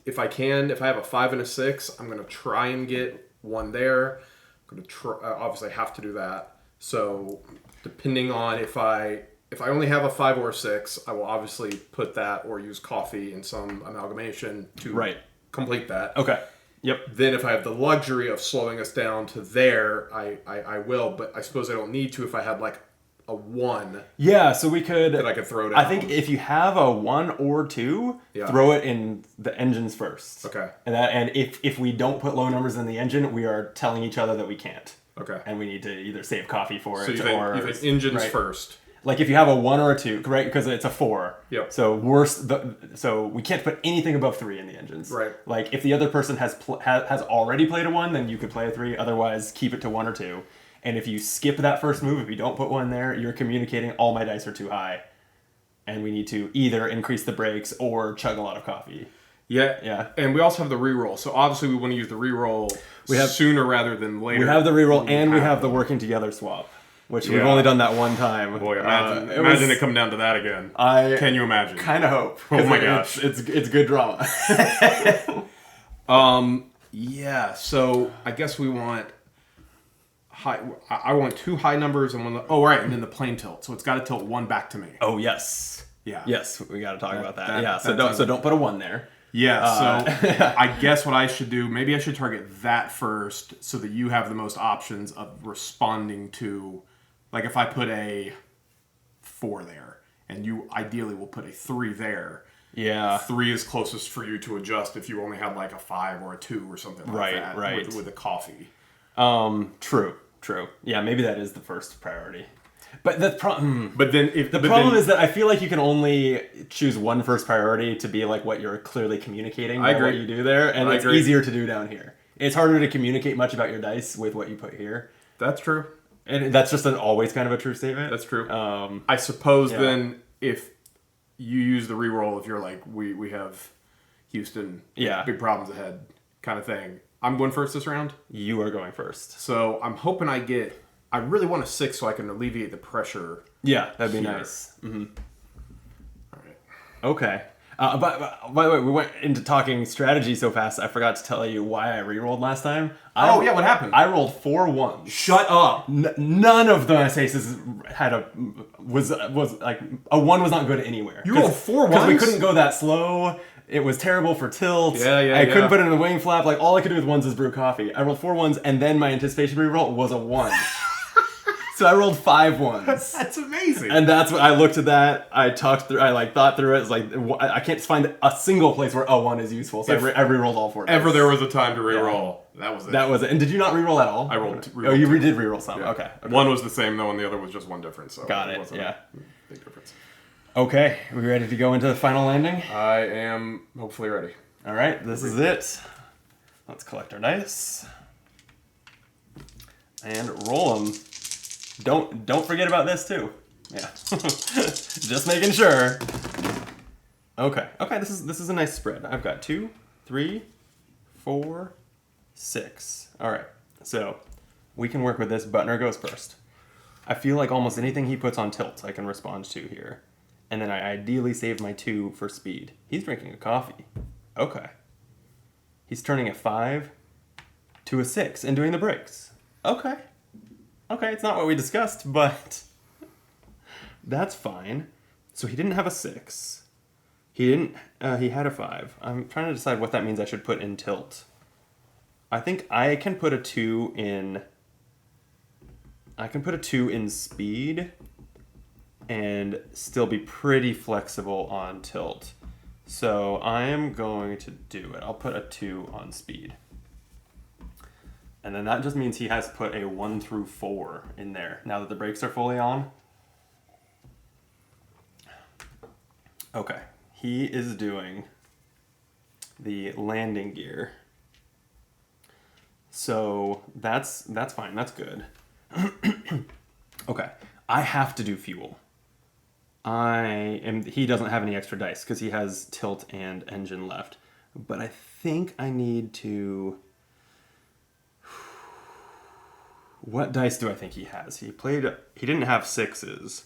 if I have a 5 and a 6, I'm going to try and get 1 there. I'm going to try, obviously I have to do that. So depending on if I only have a 5 or a 6, I will obviously put that or use coffee in some amalgamation to complete that. Okay. Yep. Then if I have the luxury of slowing us down to there, I will. But I suppose I don't need to if I had like a 1. Yeah, so we could... that I could throw down. I think if you have a 1 or 2, throw it in the engines first. Okay. And if we don't put low numbers in the engine, we are telling each other that we can't. Okay. And we need to either save coffee for so it you think engines first. Like if you have a 1 or a 2, right? Because it's a 4. Yep. So we can't put anything above 3 in the engines. Right. Like if the other person has already played a 1, then you could play a 3. Otherwise, keep it to 1 or 2. And if you skip that first move, if you don't put 1 there, you're communicating all my dice are too high, and we need to either increase the brakes or chug a lot of coffee. Yeah. Yeah. And we also have the reroll. So obviously we want to use the reroll sooner rather than later. We have the reroll and we have the working together swap, which we've only done that one time. Boy, imagine it come down to that again. Can you imagine? Kind of hope. Oh my gosh. It's good drama. Yeah, so I guess we want high. I want 2 high numbers and one. Oh, right, and then the plane tilt. So it's got to tilt 1 back to me. Oh yes. Yeah. Yes, we got to talk about that. So don't put a 1 there. Yeah, so I guess what I should do, maybe I should target that first so that you have the most options of responding to, like if I put a 4 there, and you ideally will put a 3 there. Yeah. 3 is closest for you to adjust if you only had like a 5 or a 2 or something like that. Right. With the coffee. True. Yeah, maybe that is the first priority. But the problem is that I feel like you can only choose one first priority to be like what you're clearly communicating by what you do there, and it's easier to do down here. It's harder to communicate much about your dice with what you put here. That's true. And that's just always kind of a true statement. That's true. I suppose then if you use the reroll, if you're like, we have Houston, big problems ahead kind of thing. I'm going first this round. You are going first. So I'm hoping I really want a 6 so I can alleviate the pressure. Yeah, that'd be nice. Mm-hmm. All right. Okay. But by the way, we went into talking strategy so fast, I forgot to tell you why I rerolled last time. What happened? I rolled 4 1s. Shut up. None of the aces was like a 1 was not good anywhere. You rolled 4 1s? Because we couldn't go that slow. It was terrible for tilt. I couldn't put it in a wing flap. Like all I could do with 1s is brew coffee. I rolled 4 1s, and then my anticipation reroll was a 1. So I rolled 5 1s. That's amazing. And that's what I looked at that. I thought through it. It's like I can't find a single place where a 1 is useful. So I re-rolled all 4 times. Ever there was a time to re-roll. Yeah. That was it. And did you not re-roll at all? I rolled. You did re-roll some. Yeah. Okay. 1 was the same though, and the other was just 1 difference. So got it. Wasn't a big difference. Okay, we ready to go into the final landing? I am hopefully ready. All right, this is it. Let's collect our dice and roll them. Don't forget about this too. Yeah, just making sure. Okay. This is a nice spread. I've got 2, 3, 4, 6. All right, so we can work with this. Butner goes first. I feel like almost anything he puts on tilt, I can respond to here. And then I ideally save my 2 for speed. He's drinking a coffee. Okay. He's turning a 5 to a 6 and doing the breaks. Okay, it's not what we discussed, but that's fine. So he didn't have a 6. He had a 5. I'm trying to decide what that means I should put in tilt. I think I can put a 2 in... I can put a 2 in speed and still be pretty flexible on tilt. So I am going to do it. I'll put a 2 on speed. And then that just means he has put a 1 through 4 in there, now that the brakes are fully on. Okay, he is doing the landing gear. So that's fine, that's good. Okay, I have to do fuel. He doesn't have any extra dice because he has tilt and engine left. But I think I need to... What dice do I think he has? He didn't have 6s,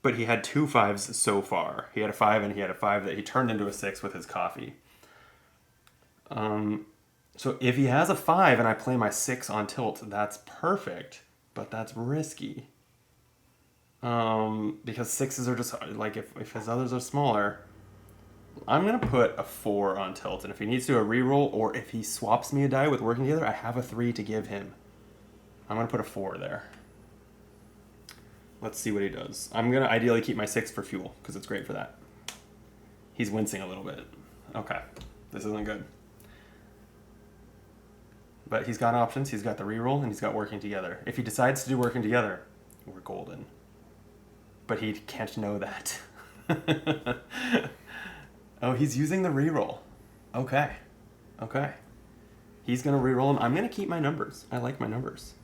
but he had 2 5s so far. He had a 5 and he had a 5 that he turned into a 6 with his coffee. So if he has a 5 and I play my 6 on tilt, that's perfect, but that's risky. Because 6s are just, like, if his others are smaller, I'm going to put a 4 on tilt. And if he needs to do a reroll, or if he swaps me a die with working together, I have a 3 to give him. I'm going to put a 4 there. Let's see what he does. I'm going to ideally keep my 6 for fuel, because it's great for that. He's wincing a little bit. Okay, this isn't good. But he's got options. He's got the reroll, and he's got working together. If he decides to do working together, we're golden. But he can't know that. Oh, he's using the reroll. Okay. He's going to reroll them. I'm going to keep my numbers. I like my numbers.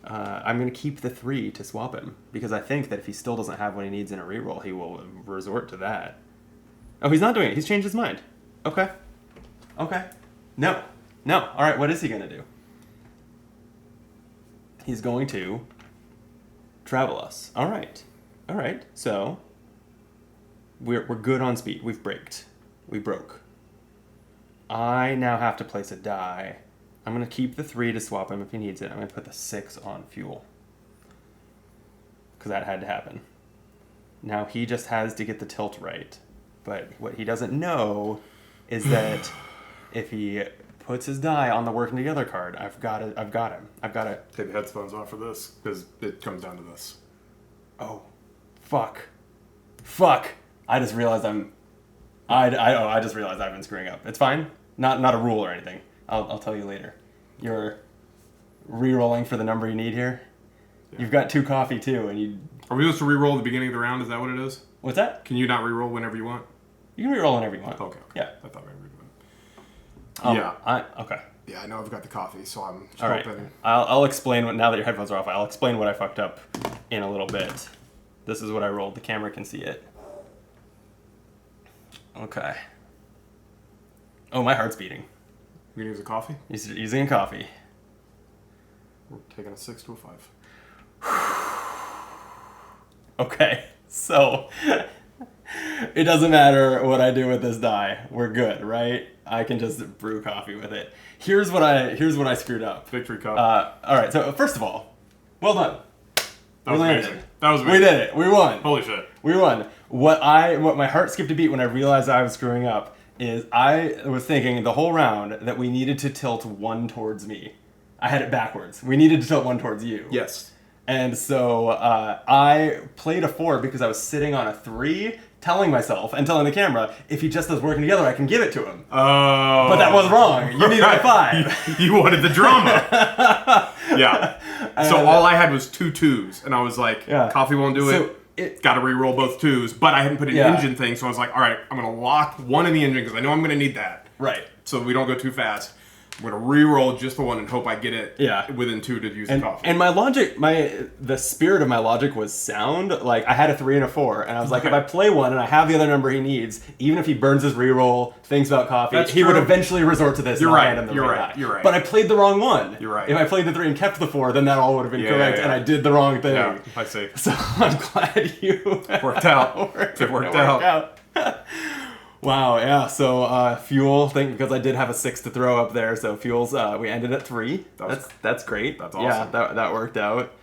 I'm going to keep the 3 to swap him, because I think that if he still doesn't have what he needs in a reroll, he will resort to that. Oh, he's not doing it. He's changed his mind. Okay. No. All right, what is he going to do? He's going to travel us. All right. So we're good on speed. We broke. I now have to place a die. I'm going to keep the 3 to swap him if he needs it. I'm going to put the 6 on fuel, because that had to happen. Now he just has to get the tilt right. But what he doesn't know is that if he puts his die on the working together card, I've got him. I've got to take the headphones off for this, because it comes down to this. Oh, fuck! I just realized I just realized I've been screwing up. It's fine. Not a rule or anything. I'll tell you later. You're re-rolling for the number you need here. Yeah. You've got 2 coffee too, and you. Are we supposed to re-roll at the beginning of the round? Is that what it is? What's that? Can you not re-roll whenever you want? You can re-roll whenever you want. Okay. Yeah. I thought maybe we were doing. Okay. Yeah, I know I've got the coffee, so I'm just all hoping. Right. I'll explain now that your headphones are off. I'll explain what I fucked up in a little bit. This is what I rolled. The camera can see it. Okay. Oh, my heart's beating. You gonna use a coffee? He's using a coffee. We're taking a 6 to a 5. Okay, so it doesn't matter what I do with this die. We're good, right? I can just brew coffee with it. Here's what I screwed up. Victory coffee. All right. So first of all, well done. That was amazing. That was We amazing. did it. We won. Holy shit. We won. What my heart skipped a beat when I realized I was screwing up is I was thinking the whole round that we needed to tilt 1 towards me. I had it backwards. We needed to tilt 1 towards you. Yes. And so I played a 4 because I was sitting on a 3, telling myself and telling the camera, if he just does working together, I can give it to him. Oh. But that was wrong. You needed a 5. You wanted the drama. Yeah. So all I had was 2 2s, and I was like, coffee won't do it. Got to re-roll both 2s, but I hadn't put an engine thing, so I was like, all right, I'm going to lock 1 in the engine because I know I'm going to need that. Right. So we don't go too fast. I'm going to re-roll just the 1 and hope I get it within 2 to use the coffee. And my logic, the spirit of my logic was sound. Like, I had a 3 and a 4, and I was like, if I play 1 and I have the other number he needs, even if he burns his re-roll, thinks about coffee, he would eventually resort to this. You're right. You're right. But I played the wrong one. You're right. If I played the 3 and kept the 4, then that all would have been correct, and I did the wrong thing. Yeah, I see. So I'm glad you worked out. It worked out. Wow, yeah. So fuel thing, because I did have a 6 to throw up there. So fuels, we ended at 3. That's great. That's awesome. Yeah, that worked out.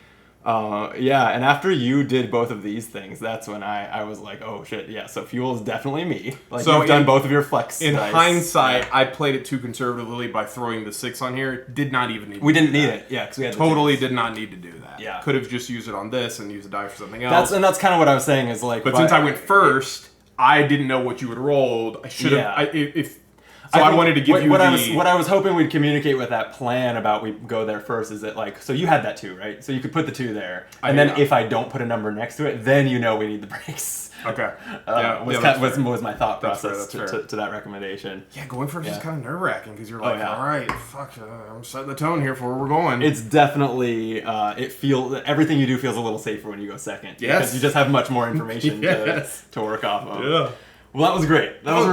And after you did both of these things, that's when I was like, oh shit, yeah. So fuel is definitely me. Like, so you've done both of your flex. In hindsight, I played it too conservatively by throwing the 6 on here. Did not even need. We didn't need it. Yeah, because we had totally did not need to do that. Yeah, could have just used it on this and used a die for something else. That's kind of what I was saying is like. But since I went first, I didn't know what you had rolled. I should have. I wanted to give you what I was hoping we'd communicate with that plan about we go there first is that, like, so you had that 2, right? So you could put the 2 there, and then if I don't put a number next to it, then you know we need the breaks. Okay. Was my thought process to that recommendation. Yeah, going first is kind of nerve-wracking because you're like, all right, fuck, I'm setting the tone here for where we're going. It's definitely everything you do feels a little safer when you go second. Yes. Because you just have much more information to work off of. Yeah. Well, that was great. That was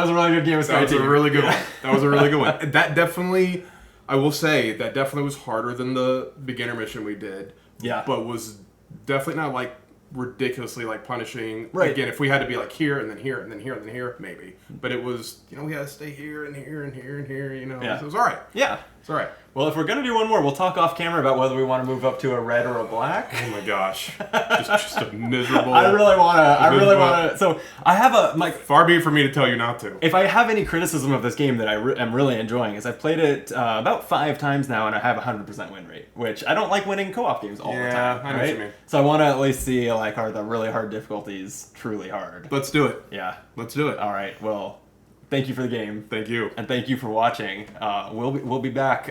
a really good game of Sky Team. That was a really good one. That was a really good one. That definitely, I will say, that definitely was harder than the beginner mission we did. Yeah. But was definitely not like ridiculously like punishing. Right. Again, if we had to be like here and then here and then here and then here, maybe. But it was, we had to stay here and here and here and here, Yeah. So it was all right. Yeah. It's all right. Well, if we're going to do one more, we'll talk off camera about whether we want to move up to a red or a black. Oh my gosh. just a miserable. I really want to. So I have far be it for me to tell you not to. If I have any criticism of this game that I am really enjoying is I've played it about 5 times now and I have a 100% win rate, which I don't like winning co-op games all the time. Yeah, I know what you mean. So I want to at least see, like, are the really hard difficulties truly hard? Let's do it. Yeah. Let's do it. All right. Well, thank you for the game. Thank you. And thank you for watching. We'll be back.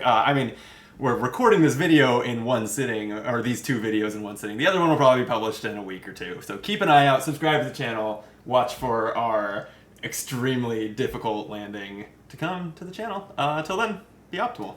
we're recording this video in one sitting, or these 2 videos in one sitting. The other one will probably be published in a week or 2. So keep an eye out, subscribe to the channel, watch for our extremely difficult landing to come to the channel. Till then, be optimal.